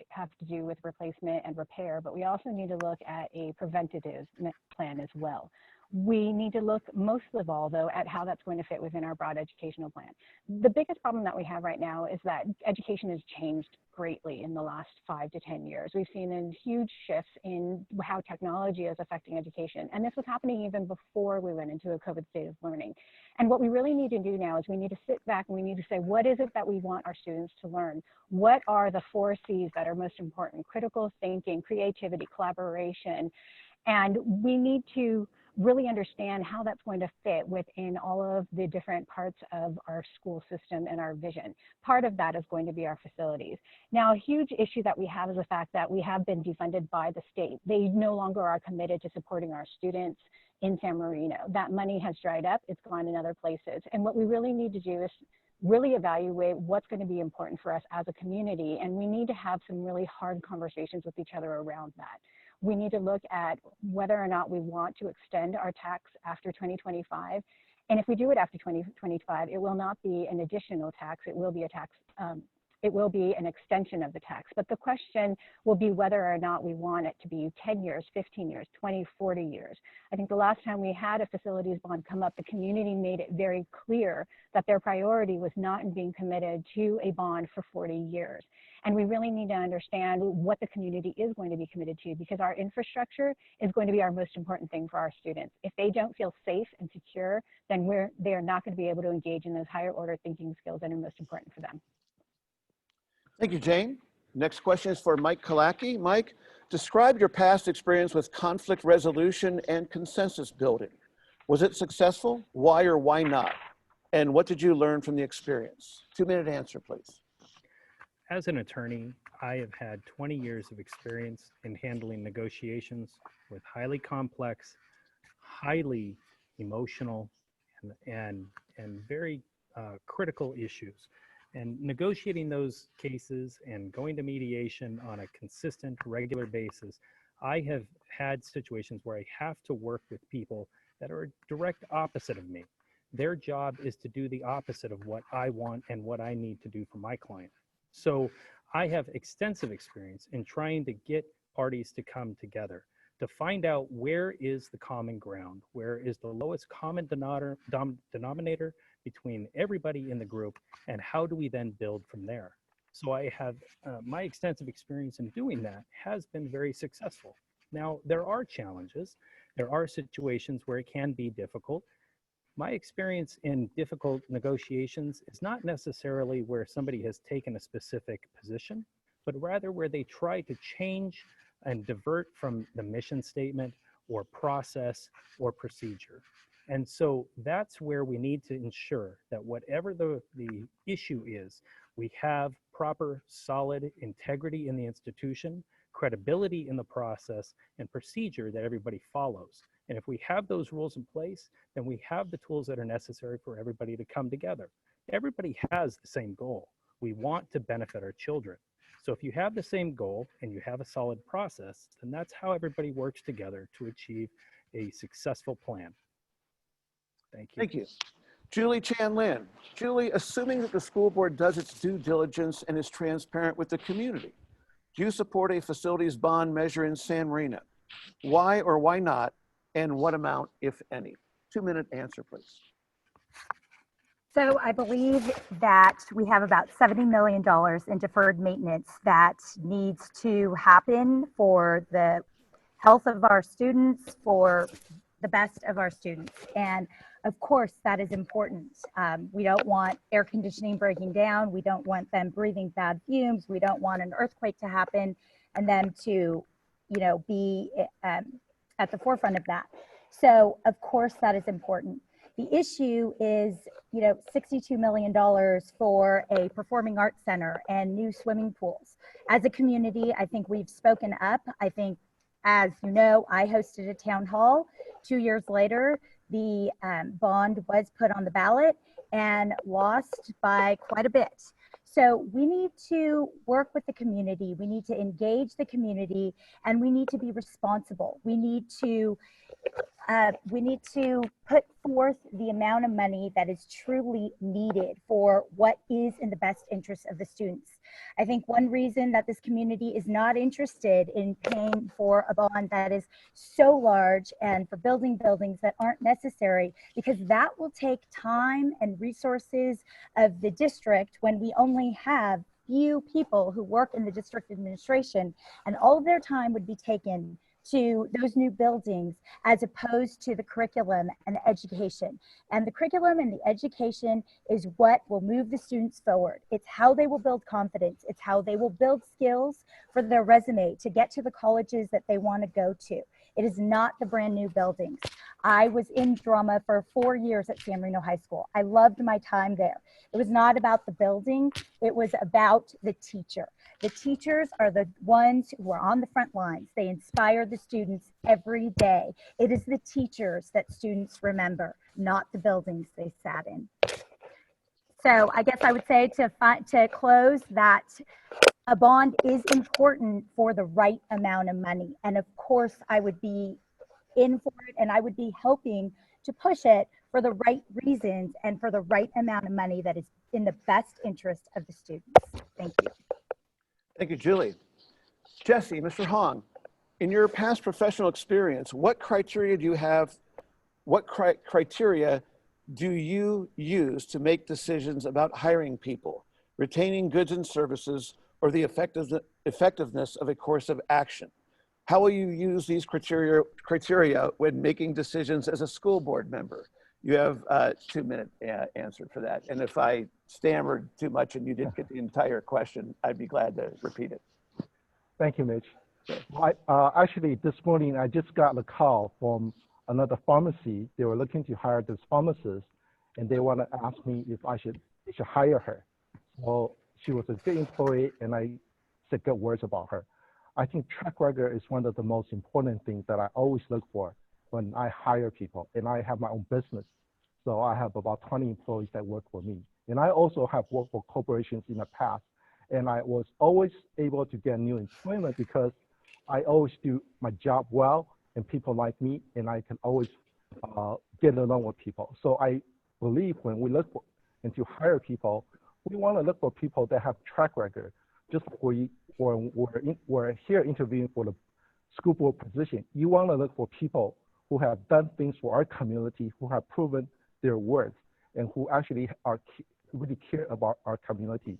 have to do with replacement and repair, but we also need to look at a preventative plan as well. We need to look most of all, though, at how that's going to fit within our broad educational plan. The biggest problem that we have right now is that education has changed greatly in the last 5 to 10 years. We've seen a huge shift in how technology is affecting education. And this was happening even before we went into a COVID state of learning. And what we really need to do now is we need to sit back and we need to say, what is it that we want our students to learn? What are the 4 C's that are most important? Critical thinking, creativity, collaboration. And we need to really understand how that's going to fit within all of the different parts of our school system and our vision. Part of that is going to be our facilities. Now, a huge issue that we have is the fact that we have been defunded by the state. They no longer are committed to supporting our students in San Marino. That money has dried up, it's gone in other places. And what we really need to do is really evaluate what's going to be important for us as a community. And we need to have some really hard conversations with each other around that. We need to look at whether or not we want to extend our tax after 2025. And if we do it after 2025, it will not be an additional tax. It will be a tax. It will be an extension of the tax. But the question will be whether or not we want it to be 10 years, 15 years, 20, 40 years. I think the last time we had a facilities bond come up, the community made it very clear that their priority was not in being committed to a bond for 40 years. And we really need to understand what the community is going to be committed to, because our infrastructure is going to be our most important thing for our students. If they don't feel safe and secure, then they are not going to be able to engage in those higher order thinking skills that are most important for them. Thank you, Jane. Next question is for Mike Kalaki. Mike, describe your past experience with conflict resolution and consensus building. Was it successful? Why or why not? And what did you learn from the experience? 2-minute answer, please. As an attorney, I have had 20 years of experience in handling negotiations with highly complex, highly emotional, and very critical issues. And negotiating those cases and going to mediation on a consistent, regular basis, I have had situations where I have to work with people that are a direct opposite of me. Their job is to do the opposite of what I want and what I need to do for my client. So I have extensive experience in trying to get parties to come together, to find out where is the common ground, where is the lowest common denominator between everybody in the group, and how do we then build from there. So I have my extensive experience in doing that has been very successful. Now, there are challenges. There are situations where it can be difficult. My experience in difficult negotiations is not necessarily where somebody has taken a specific position, but rather where they try to change and divert from the mission statement or process or procedure. And so that's where we need to ensure that whatever the issue is, we have proper, solid integrity in the institution, credibility in the process, and procedure that everybody follows. And if we have those rules in place, then we have the tools that are necessary for everybody to come together. Everybody has the same goal. We want to benefit our children. So if you have the same goal and you have a solid process, then that's how everybody works together to achieve a successful plan. Thank you. Thank you. Julie Chan Lin. Julie, assuming that the school board does its due diligence and is transparent with the community, do you support a facilities bond measure in San Marino? Why or why not? And what amount, if any? 2-minute answer, please. So I believe that we have about $70 million in deferred maintenance that needs to happen for the health of our students, for the best of our students. And of course, that is important. We don't want air conditioning breaking down. We don't want them breathing bad fumes. We don't want an earthquake to happen and them to, be at the forefront of that. So of course, that is important. The issue is, $62 million for a performing arts center and new swimming pools. As a community, I think we've spoken up. I think, as you know, I hosted a town hall. 2 years later, the bond was put on the ballot and lost by quite a bit. So we need to work with the community. We need to engage the community, and we need to be responsible. We need to put forth the amount of money that is truly needed for what is in the best interest of the students. I think one reason that this community is not interested in paying for a bond that is so large and for building buildings that aren't necessary, because that will take time and resources of the district when we only have few people who work in the district administration, and all of their time would be taken to those new buildings as opposed to the curriculum and the education. And the curriculum and the education is what will move the students forward. It's how they will build confidence. It's how they will build skills for their resume to get to the colleges that they want to go to. It is not the brand new buildings. I was in drama for 4 years at San Marino High School. I loved my time there. It was not about the building. It was about the teacher. The teachers are the ones who are on the front lines. They inspire the students every day. It is the teachers that students remember, not the buildings they sat in. So I guess I would say to close that a bond is important for the right amount of money. And of course, I would be in for it, and I would be helping to push it for the right reasons and for the right amount of money that is in the best interest of the students. Thank you. Thank you, Julie. Jesse, Mr. Hong, in your past professional experience, what criteria do you have, what criteria do you use to make decisions about hiring people, retaining goods and services, or the effectiveness of a course of action? How will you use these criteria when making decisions as a school board member? You have a 2-minute answer for that. And if I stammered too much and you didn't get the entire question, I'd be glad to repeat it. Thank you, Mitch. Actually, this morning, I just got a call from another pharmacy. They were looking to hire this pharmacist, and they want to ask me if I should hire her. So she was a good employee, and I said good words about her. I think track record is one of the most important things that I always look for when I hire people. And I have my own business. So I have about 20 employees that work for me. And I also have worked for corporations in the past. And I was always able to get new employment because I always do my job well, and people like me, and I can always get along with people. So I believe when we look for and to hire people, we want to look for people that have track record. Just like we're here interviewing for the school board position, you want to look for people who have done things for our community, who have proven their worth, and who actually really care about our community.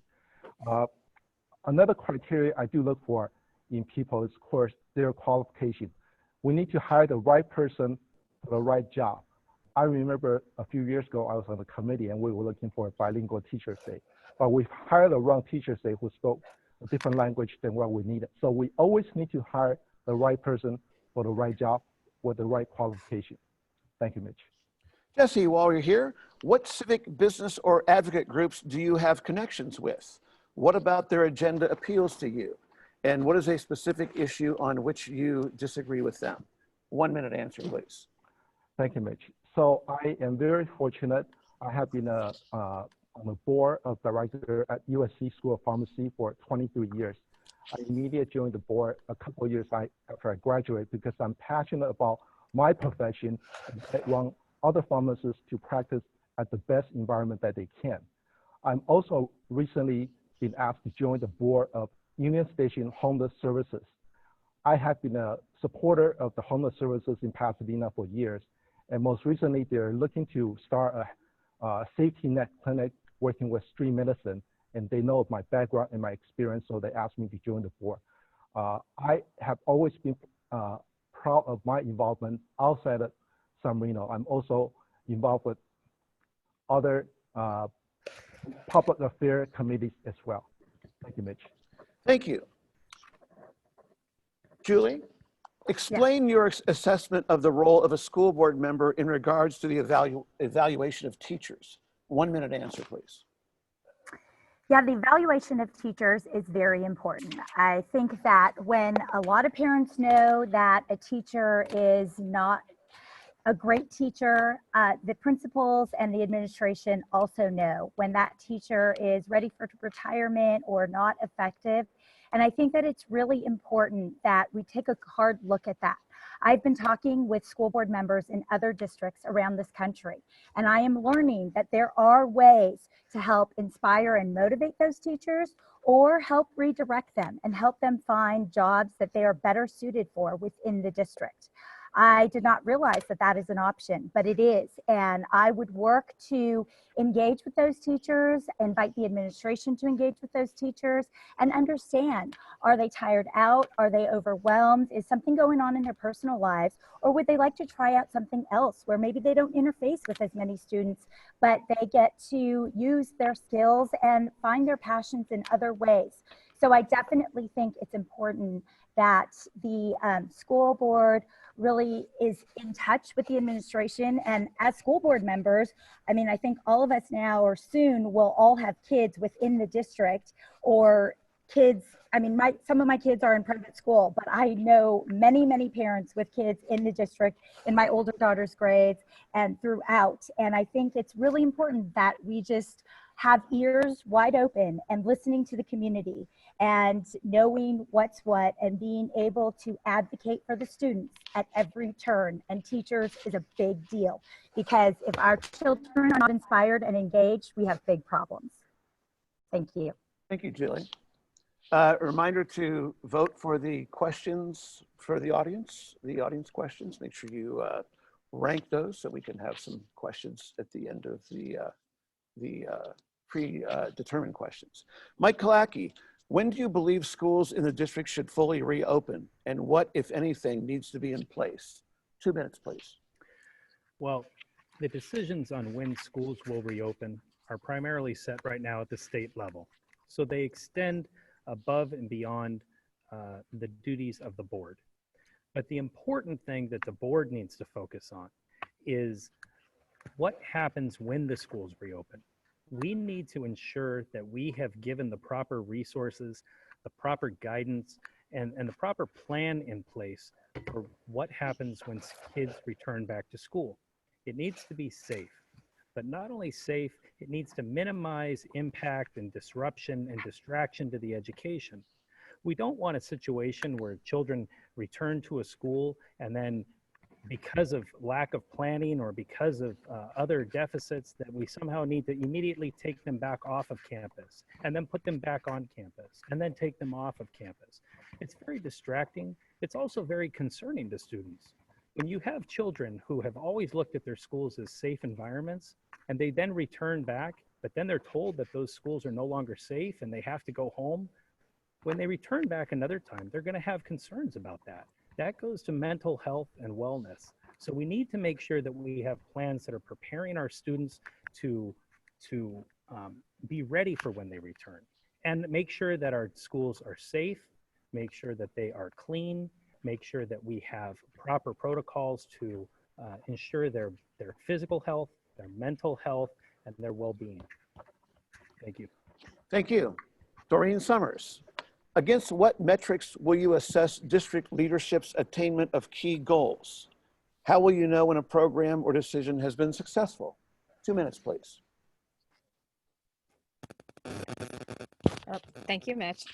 Another criteria I do look for in people is, of course, their qualification. We need to hire the right person for the right job. I remember a few years ago, I was on the committee and we were looking for a bilingual teacher, say, but we hired the wrong teacher, say, who spoke a different language than what we needed. So we always need to hire the right person for the right job with the right qualification. Thank you, Mitch. Jesse, while you're here, what civic, business, or advocate groups do you have connections with? What about their agenda appeals to you? And what is a specific issue on which you disagree with them? 1 minute answer, please. Thank you, Mitch. So I am very fortunate. I have been on the board of director at USC School of Pharmacy for 23 years. I immediately joined the board a couple of years after I graduated because I'm passionate about my profession and I want other pharmacists to practice at the best environment that they can. I'm also recently been asked to join the board of Union Station Homeless Services. I have been a supporter of the homeless services in Pasadena for years. And most recently, they're looking to start a safety net clinic working with street medicine. And they know of my background and my experience, so they asked me to join the board. I have always been proud of my involvement outside of San Marino. I'm also involved with other public affairs committees as well. Thank you, Mitch. Thank you. Julie, explain your assessment of the role of a school board member in regards to the evaluation of teachers. 1 minute answer, please. Yeah, the evaluation of teachers is very important. I think that when a lot of parents know that a teacher is not a great teacher, the principals and the administration also know when that teacher is ready for retirement or not effective. And I think that it's really important that we take a hard look at that. I've been talking with school board members in other districts around this country, and I am learning that there are ways to help inspire and motivate those teachers or help redirect them and help them find jobs that they are better suited for within the district. I did not realize that that is an option, but it is. And I would work to engage with those teachers, invite the administration to engage with those teachers and understand, are they tired out? Are they overwhelmed? Is something going on in their personal lives? Or would they like to try out something else where maybe they don't interface with as many students, but they get to use their skills and find their passions in other ways? So I definitely think it's important that the school board really is in touch with the administration. And as school board members, I mean, I think all of us now or soon will all have kids within the district or kids. I mean, some of my kids are in private school, but I know many, many parents with kids in the district in my older daughter's grades and throughout. And I think it's really important that we just have ears wide open and listening to the community and knowing what's what and being able to advocate for the students at every turn. And teachers is a big deal because if our children are not inspired and engaged, we have big problems. Thank you. Thank you, Julie. A reminder to vote for the questions for the audience questions. Make sure you rank those so we can have some questions at the end of the predetermined questions. Mike Kalaki, when do you believe schools in the district should fully reopen? And what, if anything, needs to be in place? 2 minutes, please. Well, the decisions on when schools will reopen are primarily set right now at the state level. So they extend above and beyond the duties of the board. But the important thing that the board needs to focus on is what happens when the schools reopen. We need to ensure that we have given the proper resources, the proper guidance, and the proper plan in place for what happens when kids return back to school. It needs to be safe, but not only safe, it needs to minimize impact and disruption and distraction to the education. We don't want a situation where children return to a school and then because of lack of planning or because of other deficits that we somehow need to immediately take them back off of campus and then put them back on campus and then take them off of campus. It's very distracting. It's also very concerning to students. When you have children who have always looked at their schools as safe environments and they then return back, but then they're told that those schools are no longer safe and they have to go home, When they return back another time, they're going to have concerns about that. That goes to mental health and wellness. So we need to make sure that we have plans that are preparing our students to be ready for when they return, and make sure that our schools are safe, make sure that they are clean, make sure that we have proper protocols to ensure their physical health, their mental health, and their well-being. Thank you. Thank you. Doreen Summers, against what metrics will you assess district leadership's attainment of key goals? How will you know when a program or decision has been successful? 2 minutes, please. Oh, thank you, Mitch.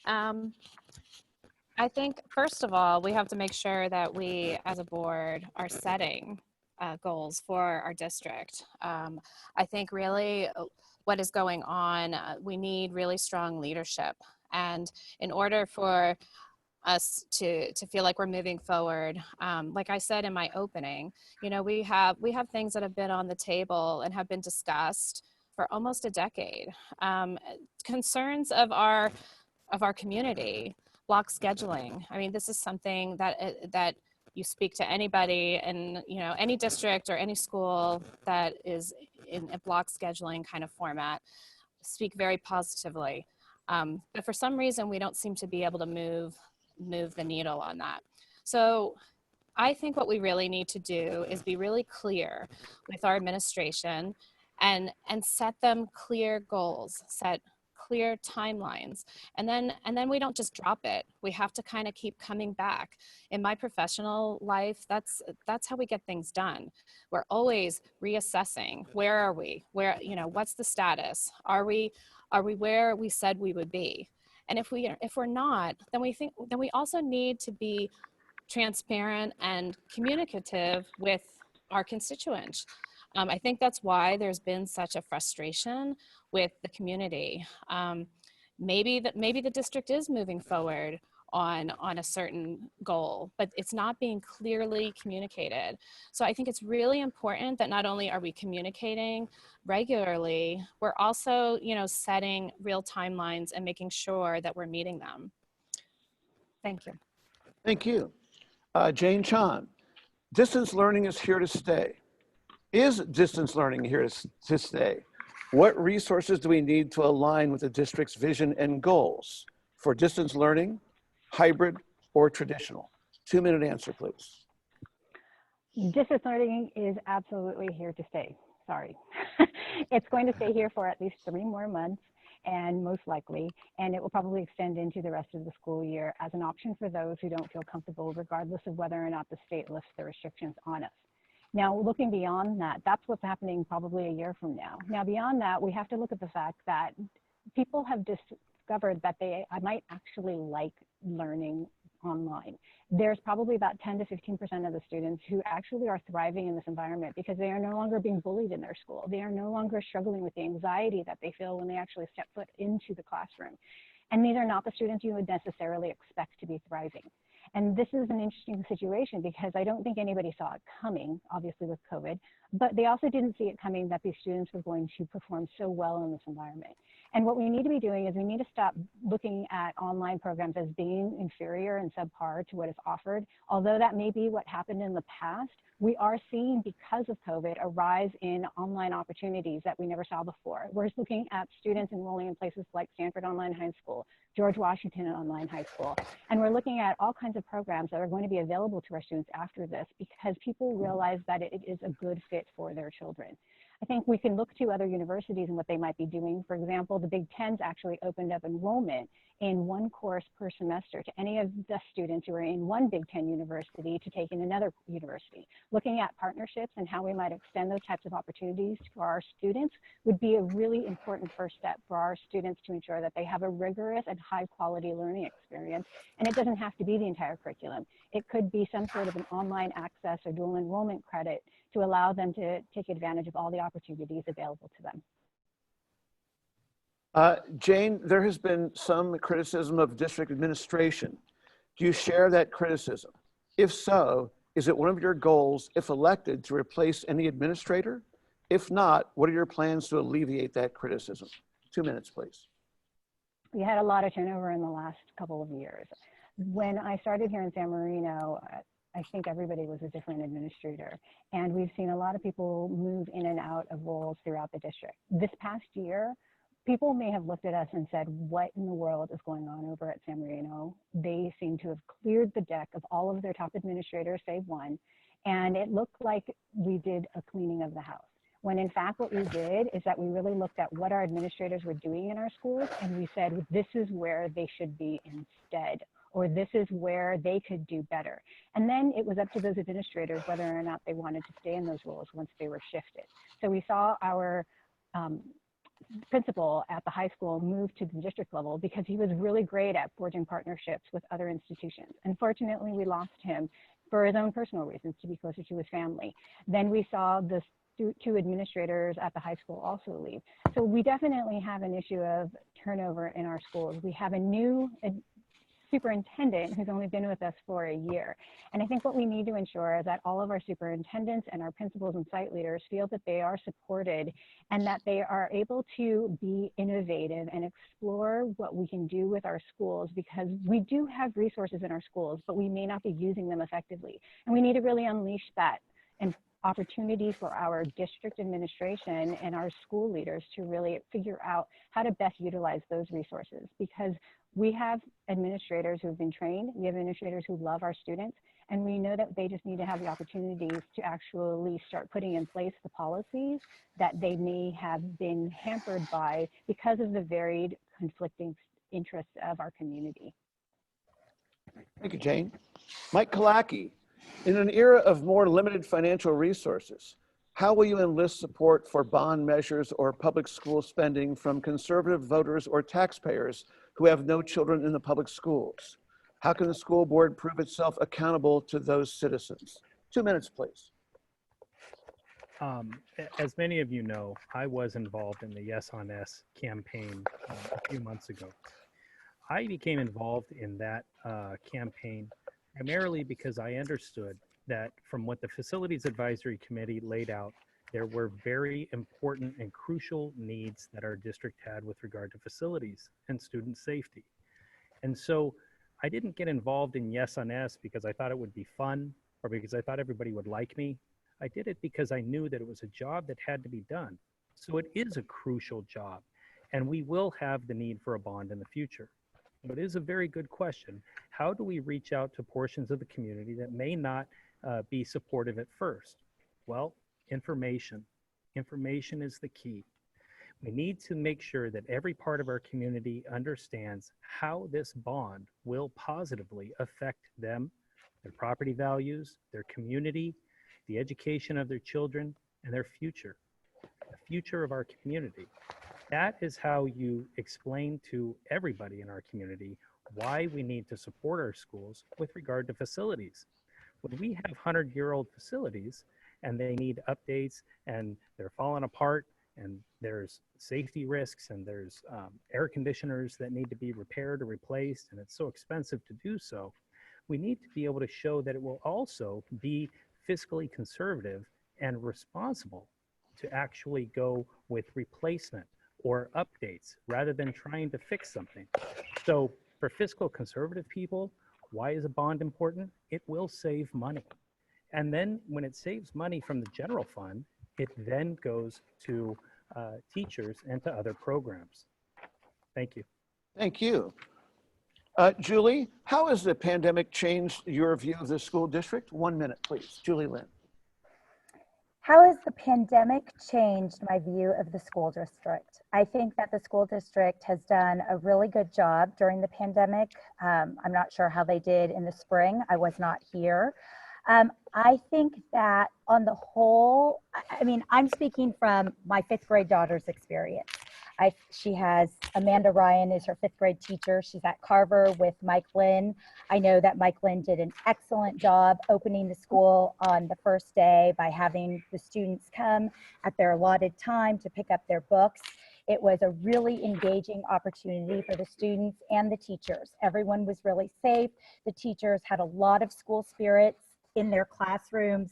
I think, first of all, we have to make sure that we, as a board, are setting goals for our district. I think really what is going on, we need really strong leadership. And in order for us to feel like we're moving forward, like I said in my opening, you know, we have things that have been on the table and have been discussed for almost a decade. Concerns of our community, block scheduling. I mean, this is something that you speak to anybody in, you know, any district or any school that is in a block scheduling kind of format, speak very positively. But for some reason, we don't seem to be able to move the needle on that. So I think what we really need to do is be really clear with our administration and set them clear goals, set clear timelines, and then we don't just drop it. We have to kind of keep coming back. In my professional life, that's how we get things done. We're always reassessing. Where are we? Where, you know, what's the status? Are we where we said we would be? And if we're not, then we also need to be transparent and communicative with our constituents. I think that's why there's been such a frustration with the community. Maybe the district is moving forward on a certain goal, but it's not being clearly communicated. So I think it's really important that not only are we communicating regularly, we're also, you know, setting real timelines and making sure that we're meeting them. Thank you. Thank you. Jane Chan, distance learning is here to stay. Is distance learning here to stay? What resources do we need to align with the district's vision and goals for distance learning, hybrid, or traditional? 2-minute answer, please. Distance learning is absolutely here to stay. Sorry. It's going to stay here for at least 3 more months, and most likely, and it will probably extend into the rest of the school year as an option for those who don't feel comfortable, regardless of whether or not the state lifts the restrictions on us. Now, looking beyond that, that's what's happening probably a year from now. Now, beyond that, we have to look at the fact that people have discovered that I might actually like learning online. There's probably about 10 to 15% of the students who actually are thriving in this environment because they are no longer being bullied in their school. They are no longer struggling with the anxiety that they feel when they actually step foot into the classroom. And these are not the students you would necessarily expect to be thriving. And this is an interesting situation because I don't think anybody saw it coming, obviously with COVID, but they also didn't see it coming that these students were going to perform so well in this environment. And what we need to be doing is we need to stop looking at online programs as being inferior and subpar to what is offered. Although that may be what happened in the past, we are seeing, because of COVID, a rise in online opportunities that we never saw before. We're just looking at students enrolling in places like Stanford Online High School, George Washington Online High School, and we're looking at all kinds of programs that are going to be available to our students after this because people realize that it is a good fit for their children. I think we can look to other universities and what they might be doing. For example, the Big Ten's actually opened up enrollment in 1 course per semester to any of the students who are in one Big Ten university to take in another university. Looking at partnerships and how we might extend those types of opportunities for our students would be a really important first step for our students to ensure that they have a rigorous and high quality learning experience. And it doesn't have to be the entire curriculum. It could be some sort of an online access or dual enrollment credit to allow them to take advantage of all the opportunities available to them. Jane, there has been some criticism of district administration. Do you share that criticism? If so, is it one of your goals, if elected, to replace any administrator? If not, what are your plans to alleviate that criticism? 2 minutes, please. we had a lot of turnover in the last couple of years. When I started here in San Marino, I think everybody was a different administrator. And we've seen a lot of people move in and out of roles throughout the district. This past year, people may have looked at us and said, what in the world is going on over at San Marino? They seem to have cleared the deck of all of their top administrators, save one. And it looked like we did a cleaning of the house. When in fact, what we did is that we really looked at what our administrators were doing in our schools, and we said, this is where they should be instead, or this is where they could do better. And then it was up to those administrators whether or not they wanted to stay in those roles once they were shifted. So we saw our principal at the high school move to the district level because he was really great at forging partnerships with other institutions. Unfortunately, we lost him for his own personal reasons to be closer to his family. Then we saw the two administrators at the high school also leave. So we definitely have an issue of turnover in our schools. We have a new superintendent who's only been with us for a year. And I think what we need to ensure is that all of our superintendents and our principals and site leaders feel that they are supported and that they are able to be innovative and explore what we can do with our schools, because we do have resources in our schools, but we may not be using them effectively. And we need to really unleash that and opportunity for our district administration and our school leaders to really figure out how to best utilize those resources, because we have administrators who have been trained, we have administrators who love our students, and we know that they just need to have the opportunities to actually start putting in place the policies that they may have been hampered by because of the varied conflicting interests of our community. Thank you, Jane. Mike Kalaki, in an era of more limited financial resources, how will you enlist support for bond measures or public school spending from conservative voters or taxpayers who have no children in the public schools? How can the school board prove itself accountable to those citizens? 2 minutes, please. As many of you know, I was involved in the Yes on S campaign a few months ago. I became involved in that campaign primarily because I understood that from what the Facilities Advisory Committee laid out, there were very important and crucial needs that our district had with regard to facilities and student safety. And so I didn't get involved in Yes on S because I thought it would be fun or because I thought everybody would like me. I did it because I knew that it was a job that had to be done. So it is a crucial job, and we will have the need for a bond in the future. But it is a very good question. How do we reach out to portions of the community that may not be supportive at first? Well, information. Information is the key. We need to make sure that every part of our community understands how this bond will positively affect them, their property values, their community, the education of their children, and their future, the future of our community. That is how you explain to everybody in our community why we need to support our schools with regard to facilities. When we have 100-year-old facilities and they need updates and they're falling apart and there's safety risks and there's air conditioners that need to be repaired or replaced and it's so expensive to do so, we need to be able to show that it will also be fiscally conservative and responsible to actually go with replacement or updates rather than trying to fix something. So for fiscal conservative people, why is a bond important? It will save money. And then when it saves money from the general fund, it then goes to teachers and to other programs. Thank you. Thank you. Julie, how has the pandemic changed your view of the school district? 1 minute, please. Julie Lynn. How has the pandemic changed my view of the school district? I think that the school district has done a really good job during the pandemic. I'm not sure how they did in the spring. I was not here. I think that on the whole, I mean, I'm speaking from my 5th grade daughter's experience. She has, Amanda Ryan is her 5th grade teacher. She's at Carver with Mike Lynn. I know that Mike Lynn did an excellent job opening the school on the first day by having the students come at their allotted time to pick up their books. It was a really engaging opportunity for the students and the teachers. Everyone was really safe. The teachers had a lot of school spirits in their classrooms,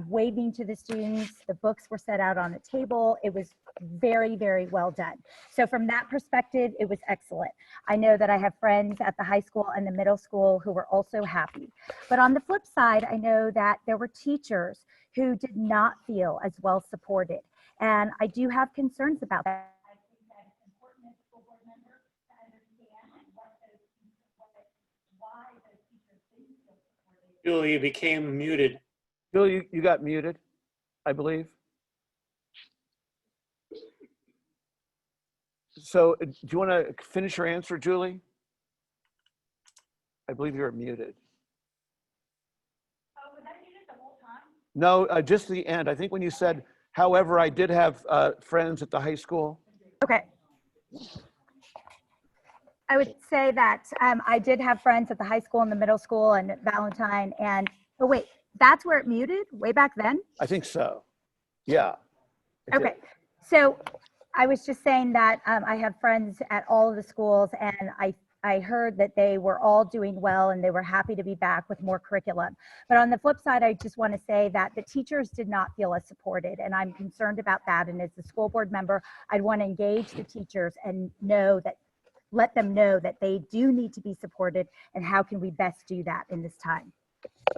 waving to the students. The books were set out on the table. It was very, very well done. So from that perspective, it was excellent. I know that I have friends at the high school and the middle school who were also happy. But on the flip side, I know that there were teachers who did not feel as well supported. And I do have concerns about that. I think that it's important as a school board member to understand what those teachers, why those teachers didn't feel supported. Julie, you became muted. Julie, you got muted, I believe. So do you want to finish your answer, Julie? I believe you're muted. Oh, was I muted the whole time? No, just the end. I think when you said, however, I did have friends at the high school. Okay. I would say that I did have friends at the high school and the middle school and at Valentine. And oh wait, that's where it muted way back then? I think so. Yeah. Okay. So I was just saying that I have friends at all of the schools, and I heard that they were all doing well and they were happy to be back with more curriculum. But on the flip side, I just want to say that the teachers did not feel as supported, and I'm concerned about that. And as a school board member, I'd want to engage the teachers and let them know that they do need to be supported, and how can we best do that in this time.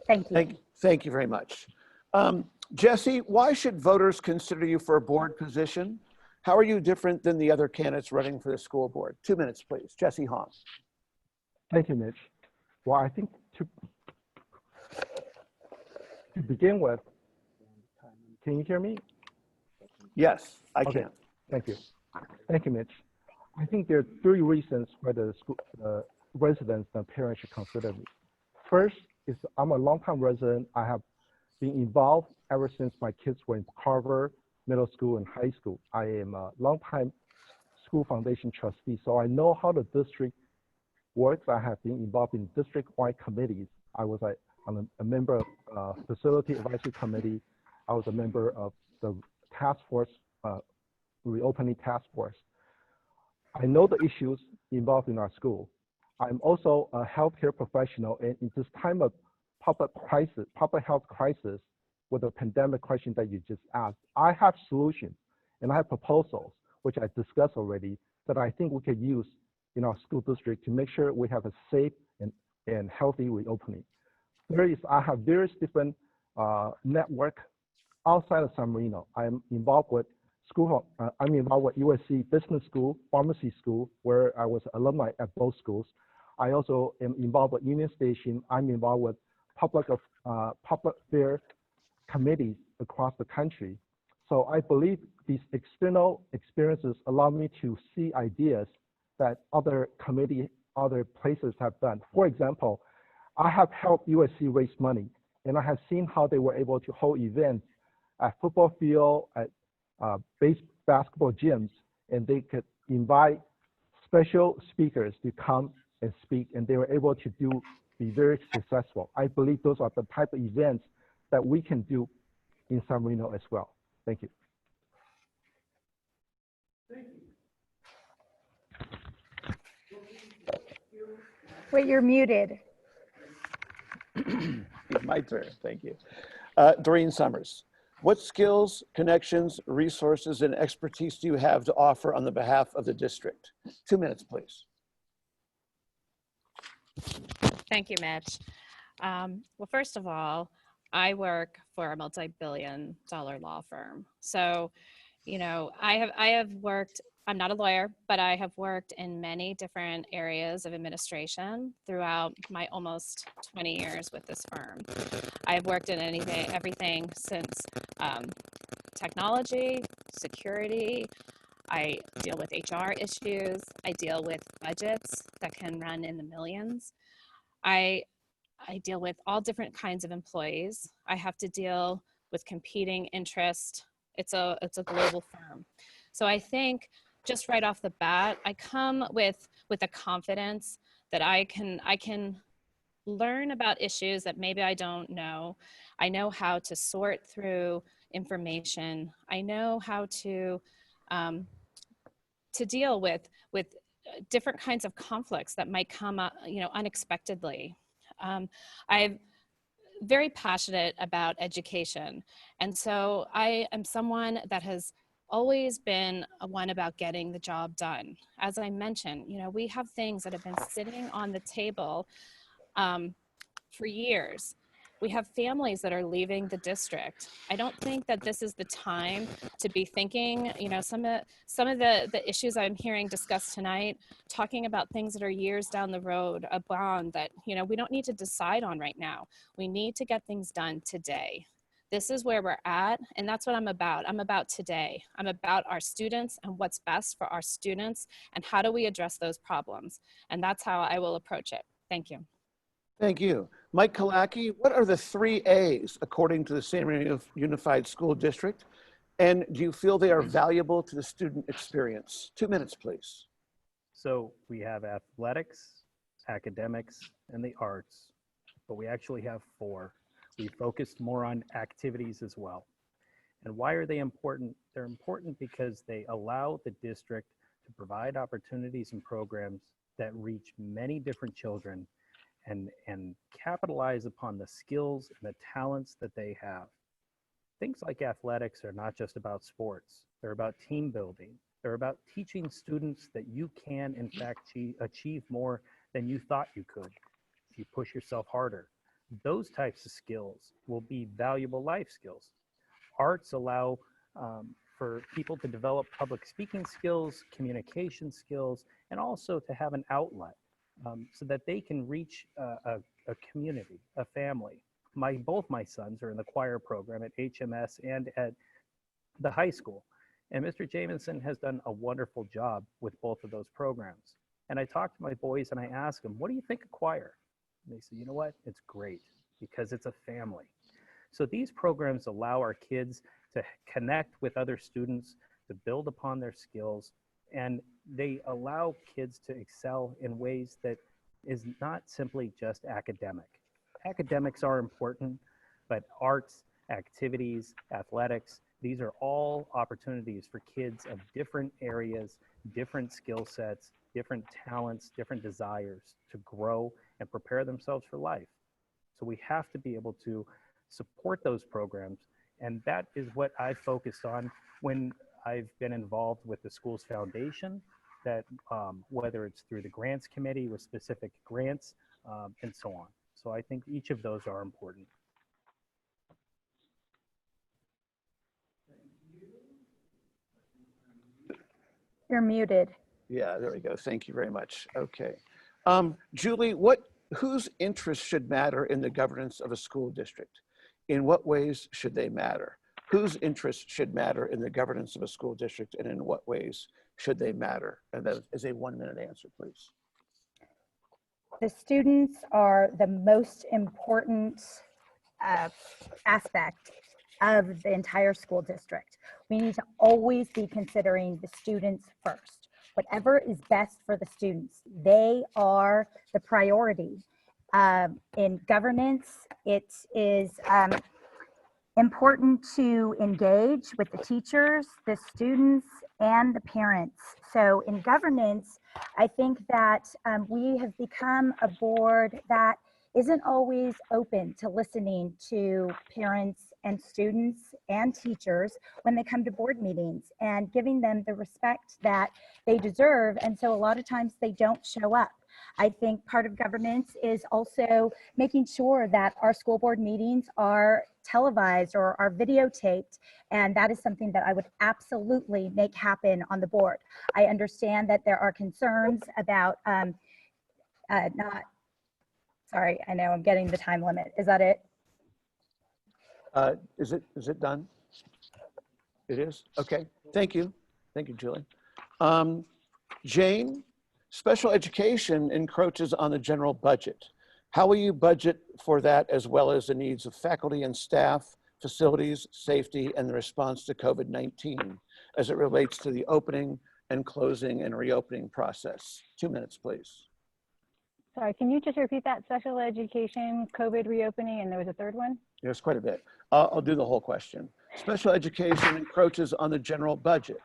Thank you. Thank you very much. Jesse, why should voters consider you for a board position? How are you different than the other candidates running for the school board? 2 minutes, please. Jesse Hong. Thank you, Mitch. Well, I think to begin with, can you hear me? Yes, I Okay. can. Thank you. Thank you, Mitch. I think there are 3 reasons why the school residents and parents should consider me. First is I'm a longtime resident. I have been involved ever since my kids were in Carver Middle School and high school. I am a longtime school foundation trustee, so I know how the district works. I have been involved in district-wide committees. I was a member of facility advisory committee. I was a member of the task force, reopening task force. I know the issues involved in our school. I'm also a healthcare professional, and in this time of public health crisis, with the pandemic question that you just asked, I have solutions and I have proposals, which I discussed already, that I think we could use in our school district to make sure we have a safe and healthy reopening. There is, I have various different network outside of San Marino. I'm involved with I'm involved with USC Business School, Pharmacy School, where I was alumni at both schools. I also am involved with Union Station. I'm involved with public affairs committees across the country. So I believe these external experiences allow me to see ideas that other places have done. For example, I have helped USC raise money, and I have seen how they were able to hold events at football field, at basketball gyms, and they could invite special speakers to come and speak, and they were able to be very successful. I believe those are the type of events that we can do in San Marino as well. Thank you. Wait, you're muted. It's my turn. Thank you. Doreen Summers, what skills, connections, resources, and expertise do you have to offer on the behalf of the district? 2 minutes, please. Thank you, Mitch. Well, first of all, I work for a multi-billion-dollar law firm. So, you know, I have worked, I'm not a lawyer, but I have worked in many different areas of administration throughout my almost 20 years with this firm. I have worked in everything since technology, security. I deal with HR issues. I deal with budgets that can run in the millions. I deal with all different kinds of employees. I have to deal with competing interest. It's a global firm. So I think just right off the bat, I come with a confidence that I can learn about issues that maybe I don't know. I know how to sort through information. I know how to deal with different kinds of conflicts that might come up, you know, unexpectedly. very passionate about education. And so I am someone that has always been one about getting the job done. As I mentioned, you know, we have things that have been sitting on the table for years. We have families that are leaving the district. I don't think that this is the time to be thinking, you know, some of the issues I'm hearing discussed tonight, talking about things that are years down the road, a bond that, you know, we don't need to decide on right now. We need to get things done today. This is where we're at, and that's what I'm about. I'm about today. I'm about our students and what's best for our students, and how do we address those problems? And that's how I will approach it. Thank you. Thank you. Mike Kalaki, what are the 3 A's according to the San Marino Unified School District? And do you feel they are valuable to the student experience? 2 minutes, please. So we have athletics, academics, and the arts, but we actually have 4. We focused more on activities as well. And why are they important? They're important because they allow the district to provide opportunities and programs that reach many different children and capitalize upon the skills and the talents that they have. Things like athletics are not just about sports. They're about team building. They're about teaching students that you can, in fact, achieve more than you thought you could if you push yourself harder. Those types of skills will be valuable life skills. Arts allow for people to develop public speaking skills, communication skills, and also to have an outlet so that they can reach a community, a family. Both my sons are in the choir program at HMS and at the high school. And Mr. Jamison has done a wonderful job with both of those programs. And I talk to my boys and I ask them, what do you think of choir? And they say, you know what? It's great because it's a family. So these programs allow our kids to connect with other students, to build upon their skills, and they allow kids to excel in ways that is not simply just academic. Academics are important, but arts, activities, athletics, these are all opportunities for kids of different areas, different skill sets, different talents, different desires to grow and prepare themselves for life. So we have to be able to support those programs. And that is what I focused on when I've been involved with the school's foundation, that whether it's through the grants committee with specific grants and so on. So I think each of those are important. You're muted. Yeah, there we go. Thank you very much. Okay. Julie, whose interests should matter in the governance of a school district? In what ways should they matter? Whose interests should matter in the governance of a school district, and in what ways should they matter? And that is a 1-minute answer, please. The students are the most important aspect of the entire school district. We need to always be considering the students first. Whatever is best for the students, they are the priority. In governance, it is important to engage with the teachers, the students, and the parents. So in governance, I think that we have become a board that isn't always open to listening to parents and students and teachers when they come to board meetings and giving them the respect that they deserve. And so a lot of times they don't show up. I think part of governance is also making sure that our school board meetings are televised or are videotaped, and that is something that I would absolutely make happen on the board. I understand that there are concerns about sorry, I know I'm getting the time limit. Is that it? Is it done? It is? Okay, thank you. Thank you, Julie. Jane, special education encroaches on the general budget. How will you budget for that, as well as the needs of faculty and staff, facilities, safety, and the response to COVID-19 as it relates to the opening and closing and reopening process? 2 minutes, please. Sorry, can you just repeat that? Special education, COVID reopening, and there was a third one? There's quite a bit. I'll do the whole question. Special education encroaches on the general budget.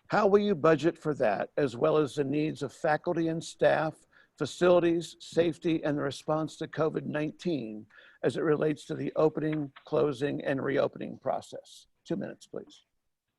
How will you budget for that, as well as the needs of faculty and staff, facilities, safety, and the response to COVID-19 as it relates to the opening, closing, and reopening process. 2 minutes, please.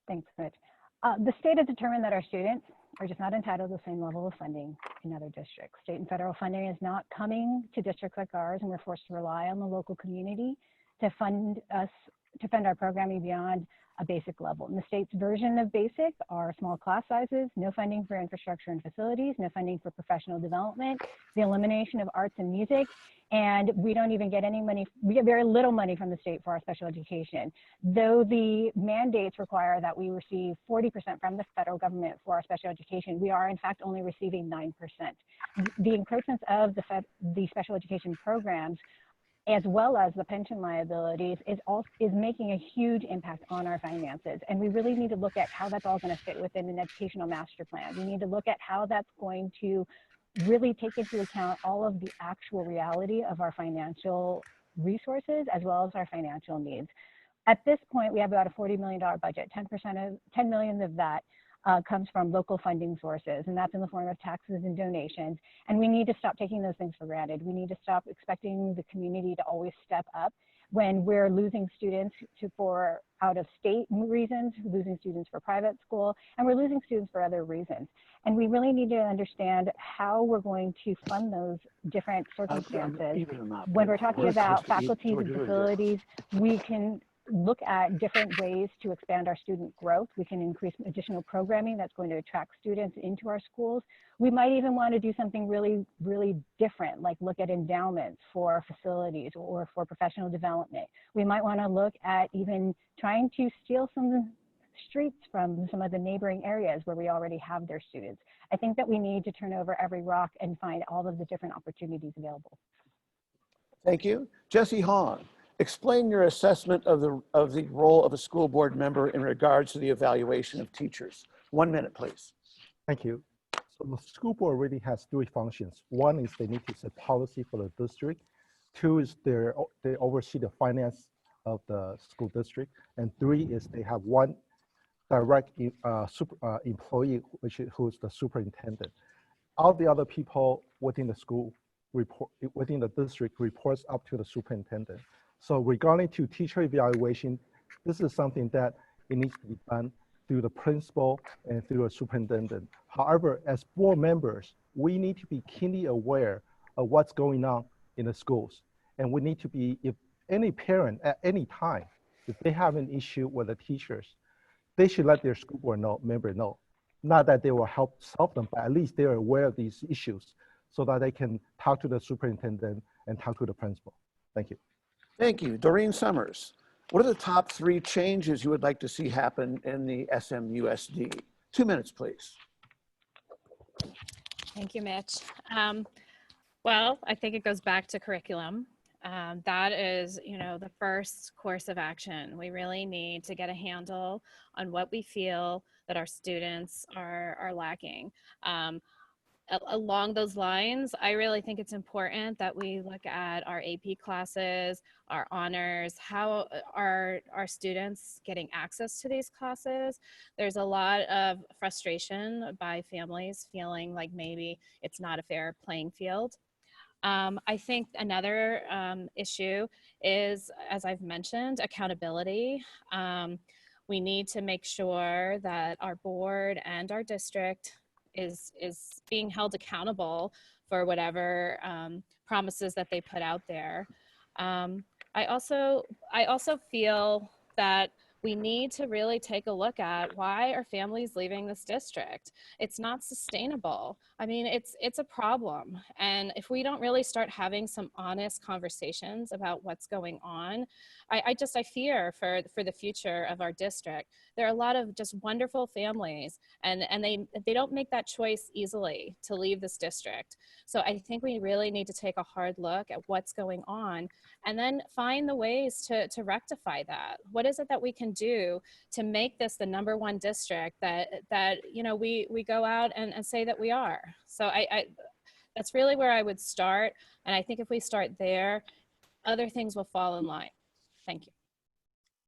Thanks, Mitch. The state has determined that our students are just not entitled to the same level of funding in other districts. State and federal funding is not coming to districts like ours, and we're forced to rely on the local community to fund our programming beyond a basic level. And the state's version of basic are small class sizes, no funding for infrastructure and facilities, no funding for professional development, the elimination of arts and music, and we don't even get any money. We get very little money from the state for our special education. Though the mandates require that we receive 40% from the federal government for our special education, we are in fact only receiving 9%. The encroachments of the special education programs, as well as the pension liabilities, is making a huge impact on our finances. And we really need to look at how that's all going to fit within an educational master plan. We need to look at how that's going to really take into account all of the actual reality of our financial resources as well as our financial needs. At this point, we have about a $40 million budget. 10 million of that comes from local funding sources, and that's in the form of taxes and donations. And we need to stop taking those things for granted. We need to stop expecting the community to always step up when we're losing students for out-of-state reasons, losing students for private school, and we're losing students for other reasons. And we really need to understand how we're going to fund those different circumstances. When we're talking about faculties and facilities, we can look at different ways to expand our student growth. We can increase additional programming that's going to attract students into our schools. We might even want to do something really, really different, like look at endowments for facilities or for professional development. We might want to look at even trying to steal some streets from some of the neighboring areas where we already have their students. I think that we need to turn over every rock and find all of the different opportunities available. Thank you. Jesse Hong. Explain your assessment of the role of a school board member in regards to the evaluation of teachers. 1 minute, please. Thank you. So the school board really has three functions. One is they need to set policy for the district. Two is they oversee the finance of the school district. And three is they have one direct employee, who is the superintendent. All the other people within the school within the district reports up to the superintendent. So regarding to teacher evaluation, this is something that it needs to be done through the principal and through the superintendent. However, as board members, we need to be keenly aware of what's going on in the schools. And we need to be, if any parent at any time, if they have an issue with the teachers, they should let their school board member know. Not that they will help solve them, but at least they're aware of these issues so that they can talk to the superintendent and talk to the principal. Thank you. Thank you. Doreen Summers, what are the top 3 changes you would like to see happen in the SMUSD? 2 minutes, please. Thank you, Mitch. Well, I think it goes back to curriculum. That is, the first course of action. We really need to get a handle on what we feel that our students are lacking. Along those lines, I really think it's important that we look at our AP classes, our honors, how are our students getting access to these classes. There's a lot of frustration by families feeling like maybe it's not a fair playing field. I think another issue is, as I've mentioned, accountability. We need to make sure that our board and our district is being held accountable for whatever promises that they put out there. I also feel that we need to really take a look at why are families leaving this district. It's not sustainable. I mean, it's a problem. And if we don't really start having some honest conversations about what's going on, I fear for the future of our district. There are a lot of just wonderful families and they don't make that choice easily to leave this district. So I think we really need to take a hard look at what's going on and then find the ways to rectify that. What is it that we can do to make this the #1 district that we go out and say that we are? So that's really where I would start. And I think if we start there, other things will fall in line. Thank you.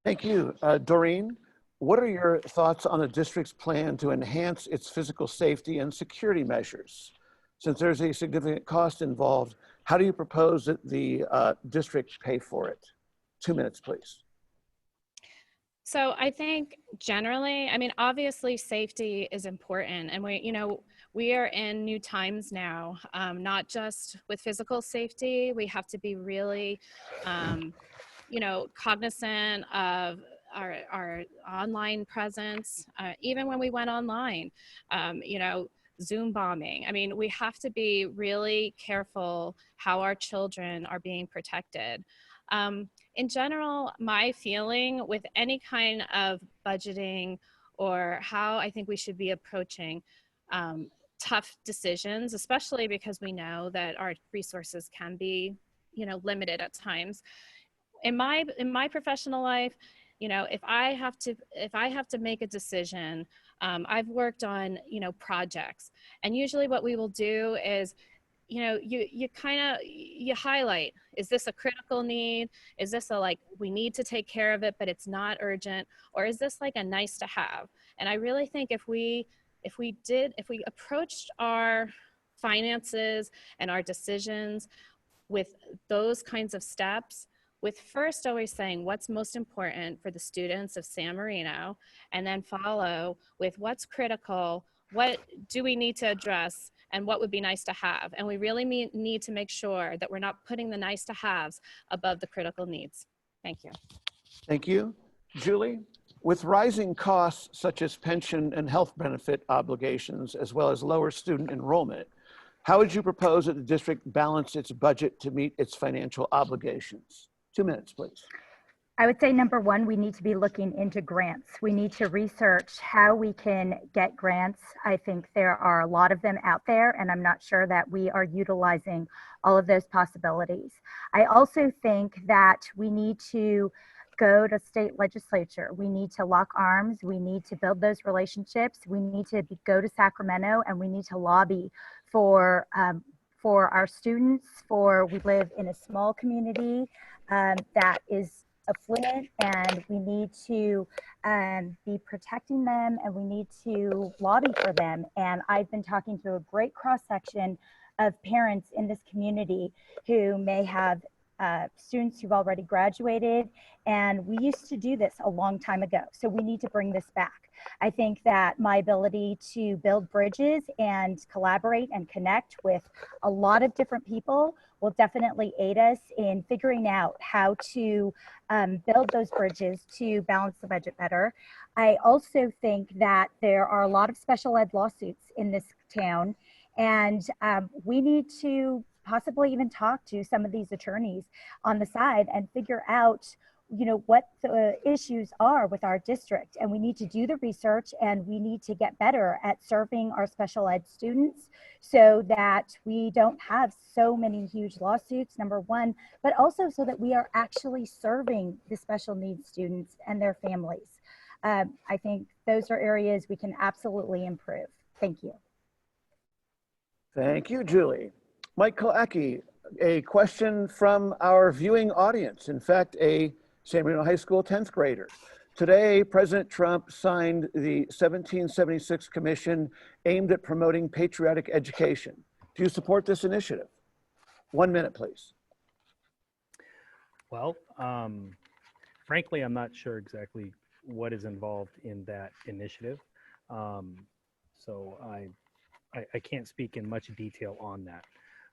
Thank you. Doreen, what are your thoughts on the district's plan to enhance its physical safety and security measures? Since there's a significant cost involved How do you propose that the district pay for it? 2 minutes, please. So I think generally, I mean, obviously safety is important, and we are in new times now, not just with physical safety. We have to be really, cognizant of our online presence. Even when we went online, Zoom bombing. I mean, we have to be really careful how our children are being protected. In general, my feeling with any kind of budgeting or how I think we should be approaching tough decisions, especially because we know that our resources can be, limited at times. In my professional life, if I have to make a decision, I've worked on, projects, and usually what we will do is, you highlight, is this a critical need? Is this we need to take care of it, but it's not urgent? Or is this like a nice to have? And I really think if we approached our finances and our decisions with those kinds of steps, with first always saying what's most important for the students of San Marino, and then follow with what's critical, what do we need to address, and what would be nice to have. And we really need to make sure that we're not putting the nice to haves above the critical needs. Thank you. Thank you. Julie, with rising costs such as pension and health benefit obligations, as well as lower student enrollment, how would you propose that the district balance its budget to meet its financial obligations? 2 minutes, please. I would say number one, we need to be looking into grants. We need to research how we can get grants. I think there are a lot of them out there, and I'm not sure that we are utilizing all of those possibilities. I also think that we need to go to state legislature. We need to lock arms. We need to build those relationships. We need to go to Sacramento, and we need to lobby for our students. We live in a small community that is affluent, and we need to be protecting them, and we need to lobby for them. And I've been talking to a great cross section of parents in this community who may have students who've already graduated, and we used to do this a long time ago. So we need to bring this back. I think that my ability to build bridges and collaborate and connect with a lot of different people will definitely aid us in figuring out how to build those bridges to balance the budget better. I also think that there are a lot of special ed lawsuits in this town, and we need to possibly even talk to some of these attorneys on the side and figure out what the issues are with our district. And we need to do the research, and we need to get better at serving our special ed students so that we don't have so many huge lawsuits, number one, but also so that we are actually serving the special needs students and their families. I think those are areas we can absolutely improve. Thank you. Thank you, Julie. Mike Kalaki, a question from our viewing audience. In fact, a San Marino High School 10th grader. Today, President Trump signed the 1776 Commission aimed at promoting patriotic education. Do you support this initiative? 1 minute, please. Well, frankly, I'm not sure exactly what is involved in that initiative. So I can't speak in much detail on that.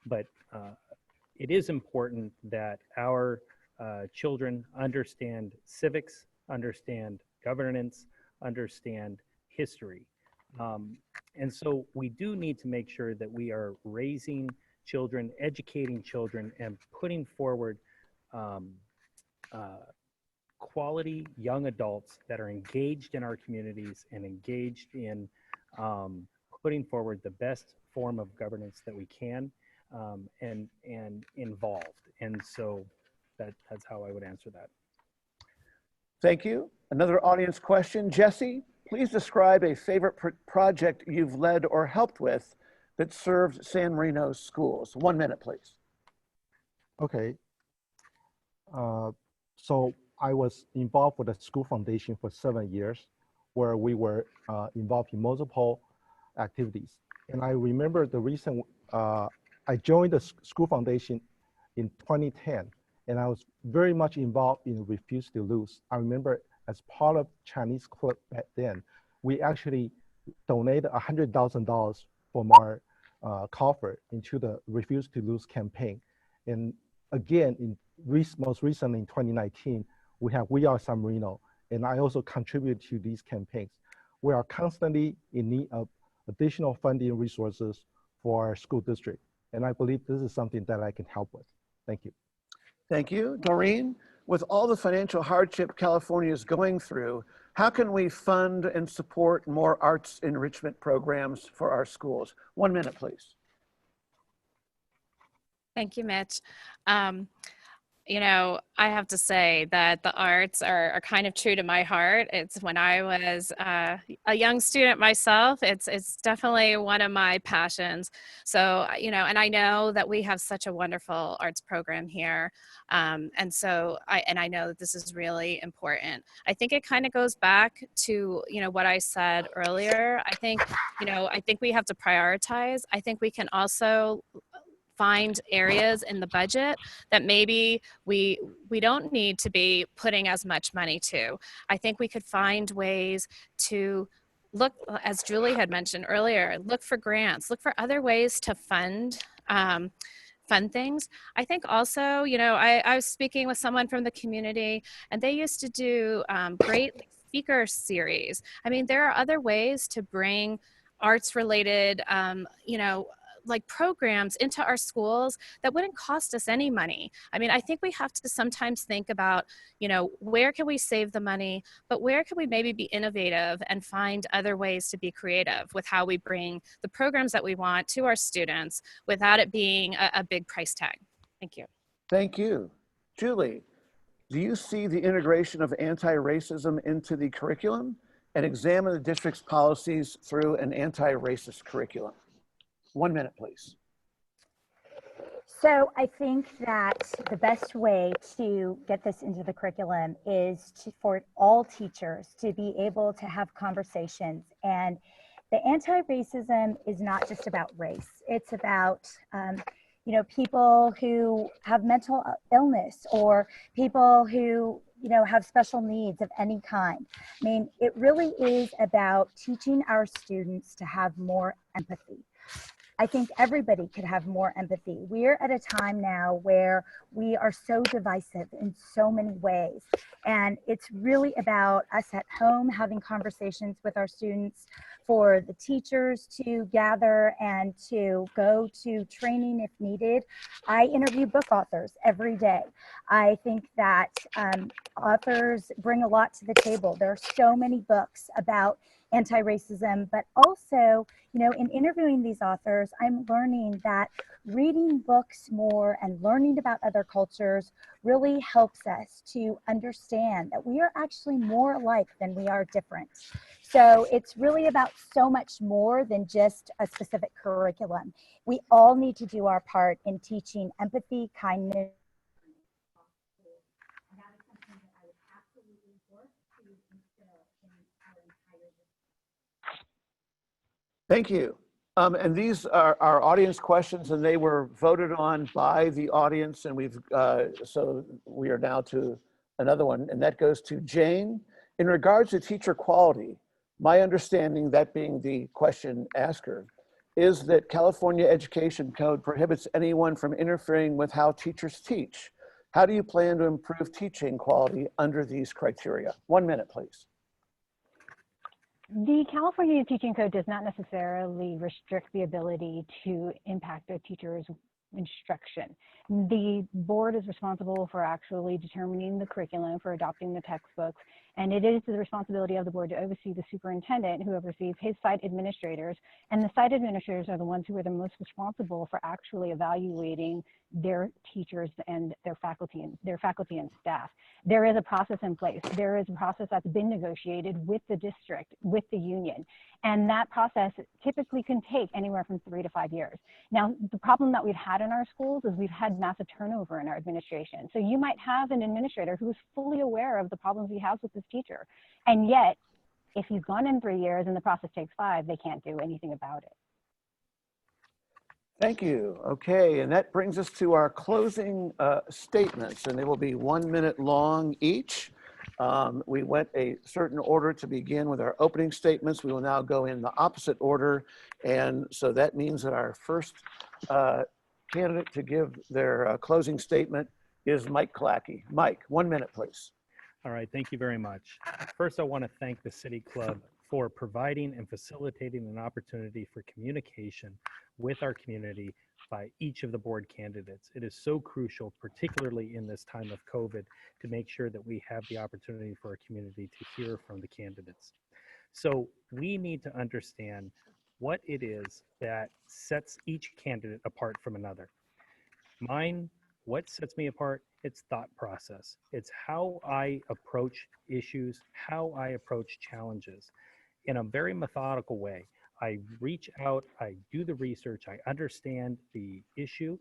But it is important that our children understand civics, understand governance, understand history. And so we do need to make sure that we are raising children, educating children, and putting forward quality young adults that are engaged in our communities and engaged in putting forward the best form of governance that we can. And involved. And so that's how I would answer that. Thank you. Another audience question. Jesse, please describe a favorite project you've led or helped with that served San Marino's schools. 1 minute, please. Okay. So I was involved with the school foundation for 7 years, where we were involved in multiple activities. And I remember the recent I joined the school foundation in 2010, and I was very much involved in Refuse to Lose. I remember as part of Chinese Club back then, we actually donated $100,000 from our coffer into the Refuse to Lose campaign. And again, most recently in 2019, we have We Are San Marino, and I also contribute to these campaigns. We are constantly in need of additional funding resources for our school district. And I believe this is something that I can help with. Thank you. Thank you. Doreen, with all the financial hardship California is going through, how can we fund and support more arts enrichment programs for our schools? 1 minute, please. Thank you, Mitch. You know, I have to say that the arts are kind of true to my heart. It's when I was a young student myself, it's definitely one of my passions. So, you know, and I know that we have such a wonderful arts program here. And so I know that this is really important. I think it kind of goes back to, you know, what I said earlier. I think, you know, I think we have to prioritize. I think we can also find areas in the budget that maybe we don't need to be putting as much money to. I think we could find ways to look, as Julie had mentioned earlier, look for grants, look for other ways to fund things. I think also, you know, I was speaking with someone from the community, and they used to do great speaker series. I mean, there are other ways to bring arts related, you know, like programs into our schools that wouldn't cost us any money. I mean, I think we have to sometimes think about, you know, where can we save the money, but where can we maybe be innovative and find other ways to be creative with how we bring the programs that we want to our students without it being a big price tag. Thank you. Thank you. Julie, do you see the integration of anti-racism into the curriculum and examine the district's policies through an anti-racist curriculum? 1 minute, please. So I think that the best way to get this into the curriculum is for all teachers to be able to have conversations. And the anti-racism is not just about race. It's about, you know, people who have mental illness or people who, you know, have special needs of any kind. I mean, it really is about teaching our students to have more empathy. I think everybody could have more empathy. We're at a time now where we are so divisive in so many ways. And it's really about us at home having conversations with our students, for the teachers to gather and to go to training if needed. I interview book authors every day. I think that authors bring a lot to the table. There are so many books about anti-racism, but also, you know, in interviewing these authors, I'm learning that reading books more and learning about other cultures really helps us to understand that we are actually more alike than we are different. So it's really about so much more than just a specific curriculum. We all need to do our part in teaching empathy, kindness. And that is something that I would absolutely work to instill in our entire district. Thank you. And these are our audience questions, and they were voted on by the audience, and so we are now to another one, and that goes to Jane. In regards to teacher quality, my understanding, that being the question asker, is that California Education Code prohibits anyone from interfering with how teachers teach. How do you plan to improve teaching quality under these criteria? 1 minute, please. The California Teaching Code does not necessarily restrict the ability to impact a teacher's instruction. The board is responsible for actually determining the curriculum, for adopting the textbooks, and it is the responsibility of the board to oversee the superintendent, who oversees his site administrators, and the site administrators are the ones who are the most responsible for actually evaluating their teachers and their faculty and staff. There is a process in place. There is a process that's been negotiated with the district, with the union, and that process typically can take anywhere from 3 to 5 years. Now, the problem that we've had in our schools is we've had massive turnover in our administration. So you might have an administrator who is fully aware of the problems he has with this teacher, and yet if he's gone in 3 years and the process takes 5, they can't do anything about it. Thank you. Okay, and that brings us to our closing statements, and they will be 1 minute long each. We went a certain order to begin with our opening statements. We will now go in the opposite order, and so that means that our first candidate to give their closing statement is Mike Kalaki. Mike, 1 minute, please. All right, thank you very much. First, I want to thank the City Club for providing and facilitating an opportunity for communication with our community by each of the board candidates. It is so crucial, particularly in this time of COVID, to make sure that we have the opportunity for our community to hear from the candidates. So we need to understand what it is that sets each candidate apart from another. Mine, what sets me apart? It's thought process. It's how I approach issues, how I approach challenges in a very methodical way. I reach out, I do the research, I understand the issue,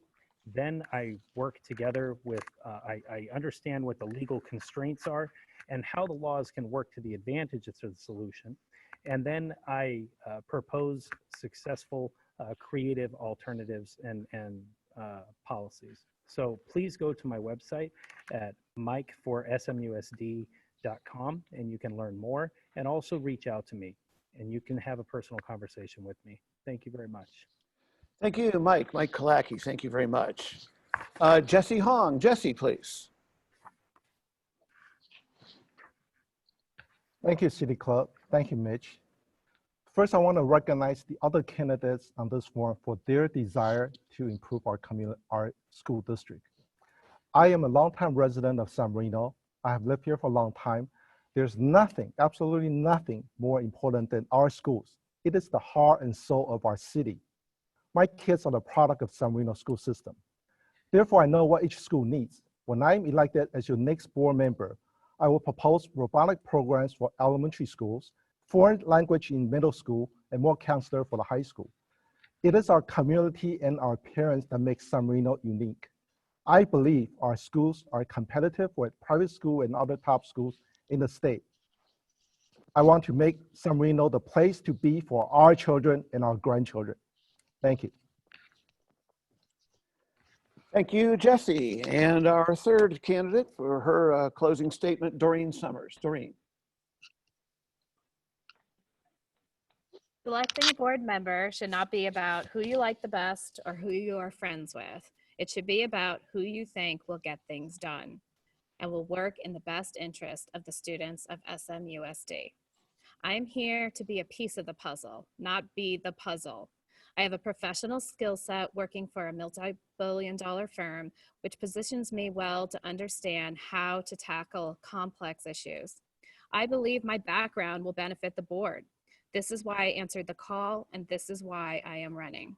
then I work together with, I understand what the legal constraints are and how the laws can work to the advantages of the solution. And then I propose successful, creative alternatives and policies. So please go to my website at mike4smusd.com and you can learn more, and also reach out to me and you can have a personal conversation with me. Thank you very much. Thank you, Mike. Mike Kalaki, thank you very much. Jesse Hong. Jesse, please. Thank you, City Club. Thank you, Mitch. First, I want to recognize the other candidates on this forum for their desire to improve our school district. I am a longtime resident of San Marino. I have lived here for a long time. There's nothing, absolutely nothing more important than our schools. It is the heart and soul of our city. My kids are the product of San Marino school system. Therefore, I know what each school needs. When I'm elected as your next board member, I will propose robotic programs for elementary schools, foreign language in middle school, and more counselor for the high school. It is our community and our parents that make San Marino unique. I believe our schools are competitive with private school and other top schools in the state. I want to make San Marino the place to be for our children and our grandchildren. Thank you. Thank you, Jesse. And our third candidate for her closing statement, Doreen Summers. Doreen. Selecting a board member should not be about who you like the best or who you are friends with. It should be about who you think will get things done and will work in the best interest of the students of SMUSD. I am here to be a piece of the puzzle, not be the puzzle. I have a professional skill set working for a multi-billion-dollar firm, which positions me well to understand how to tackle complex issues. I believe my background will benefit the board. This is why I answered the call, and this is why I am running.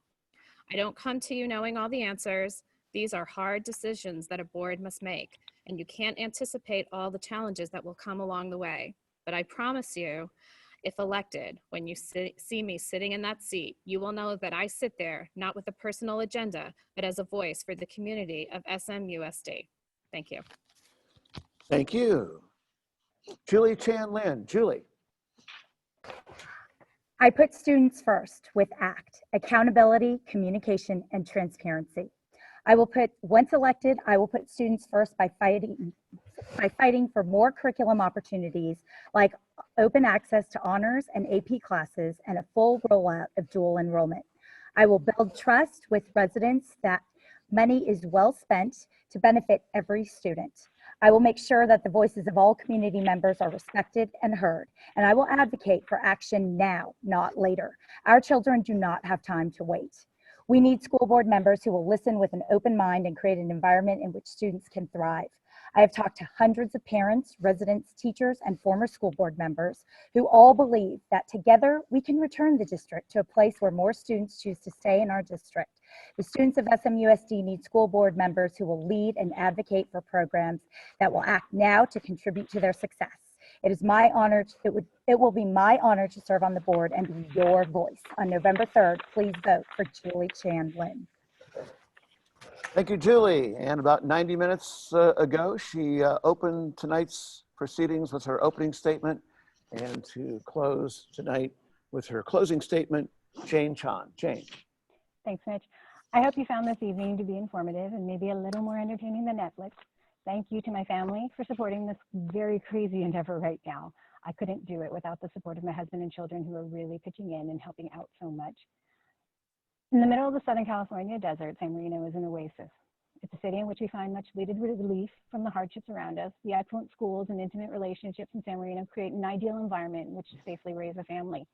I don't come to you knowing all the answers. These are hard decisions that a board must make, and you can't anticipate all the challenges that will come along the way. But I promise you, if elected, when you see me sitting in that seat, you will know that I sit there not with a personal agenda, but as a voice for the community of SMUSD. Thank you. Thank you. Julie Chan Lin. Julie. I put students first with ACT, accountability, communication, and transparency. Once elected, I will put students first by fighting for more curriculum opportunities like open access to honors and AP classes and a full rollout of dual enrollment. I will build trust with residents that money is well spent to benefit every student. I will make sure that the voices of all community members are respected and heard, and I will advocate for action now, not later. Our children do not have time to wait. We need school board members who will listen with an open mind and create an environment in which students can thrive. I have talked to hundreds of parents, residents, teachers, and former school board members who all believe that together we can return the district to a place where more students choose to stay in our district. The students of SMUSD need school board members who will lead and advocate for programs that will act now to contribute to their success. It is my honor, it will be my honor to serve on the board and be your voice. On November 3rd, please vote for Julie Chan Lin. Thank you, Julie. And about 90 minutes ago, she opened tonight's proceedings with her opening statement, and to close tonight with her closing statement, Jane Chan. Jane. Thanks, Mitch. I hope you found this evening to be informative and maybe a little more entertaining than Netflix. Thank you to my family for supporting this very crazy endeavor right now. I couldn't do it without the support of my husband and children who are really pitching in and helping out so much. In the middle of the Southern California desert, San Marino is an oasis. It's a city in which we find much needed relief from the hardships around us. The excellent schools and intimate relationships in San Marino create an ideal environment in which to safely raise a family.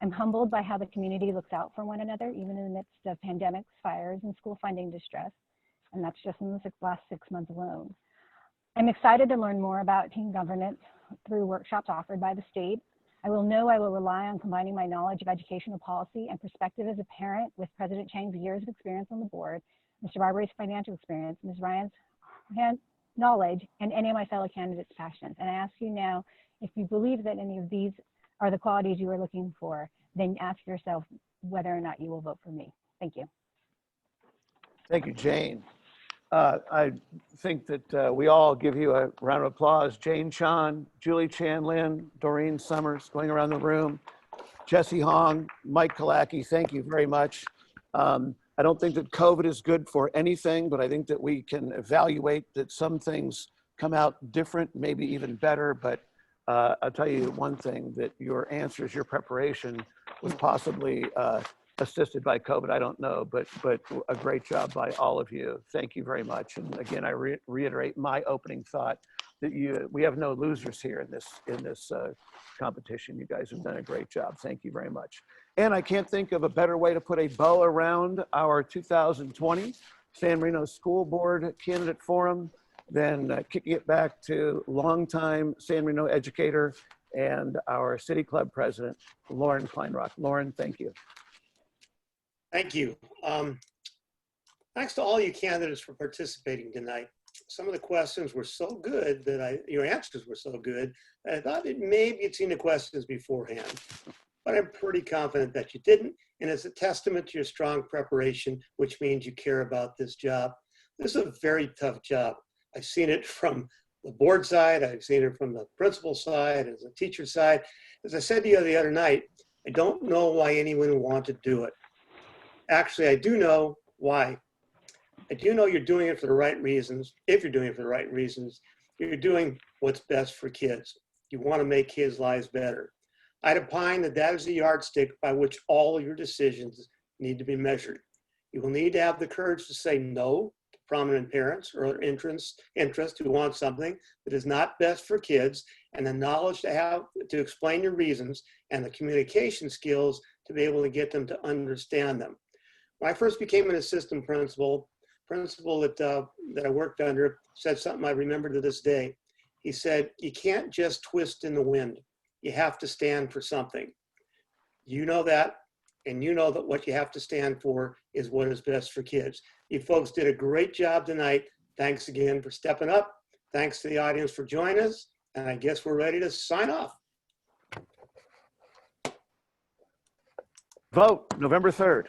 I'm humbled by how the community looks out for one another, even in the midst of pandemics, fires, and school funding distress. And that's just in the last 6 months alone. I'm excited to learn more about teen governance through workshops offered by the state. I will rely on combining my knowledge of educational policy and perspective as a parent with President Chang's years of experience on the board, Mr. Barbary's financial experience, Ms. Ryan's knowledge, and any of my fellow candidates' passions. And I ask you now, if you believe that any of these are the qualities you are looking for, then ask yourself whether or not you will vote for me. Thank you. Thank you, Jane. I think that we all give you a round of applause. Jane Chan, Julie Chanlin, Doreen Summers, going around the room, Jesse Hong, Mike Kalaki, thank you very much. I don't think that COVID is good for anything, but I think that we can evaluate that some things come out different, maybe even better. But I'll tell you one thing, that your answers, your preparation was possibly assisted by COVID, I don't know, but a great job by all of you. Thank you very much. And again, I reiterate my opening thought that we have no losers here in this competition. You guys have done a great job. Thank you very much. And I can't think of a better way to put a bow around our 2020 San Marino School Board Candidate Forum than kicking it back to longtime San Marino educator and our City Club President, Lauren Kleinrock. Lauren, thank you. Thank you. Thanks to all you candidates for participating tonight. Some of the questions were so good that your answers were so good that I thought maybe you'd seen the questions beforehand. But I'm pretty confident that you didn't, and it's a testament to your strong preparation, which means you care about this job. This is a very tough job. I've seen it from the board side, I've seen it from the principal side, as a teacher side. As I said to you the other night, I don't know why anyone would want to do it. Actually, I do know why. I do know you're doing it for the right reasons. If you're doing it for the right reasons, you're doing what's best for kids. You want to make kids' lives better. I'd opine that that is the yardstick by which all your decisions need to be measured. You will need to have the courage to say no to prominent parents or other interests who want something that is not best for kids, and the knowledge to explain your reasons and the communication skills to be able to get them to understand them. When I first became an assistant principal that I worked under said something I remember to this day. He said, you can't just twist in the wind. You have to stand for something. You know that, and you know that what you have to stand for is what is best for kids. You folks did a great job tonight. Thanks again for stepping up. Thanks to the audience for joining us. And I guess we're ready to sign off. Vote November 3rd.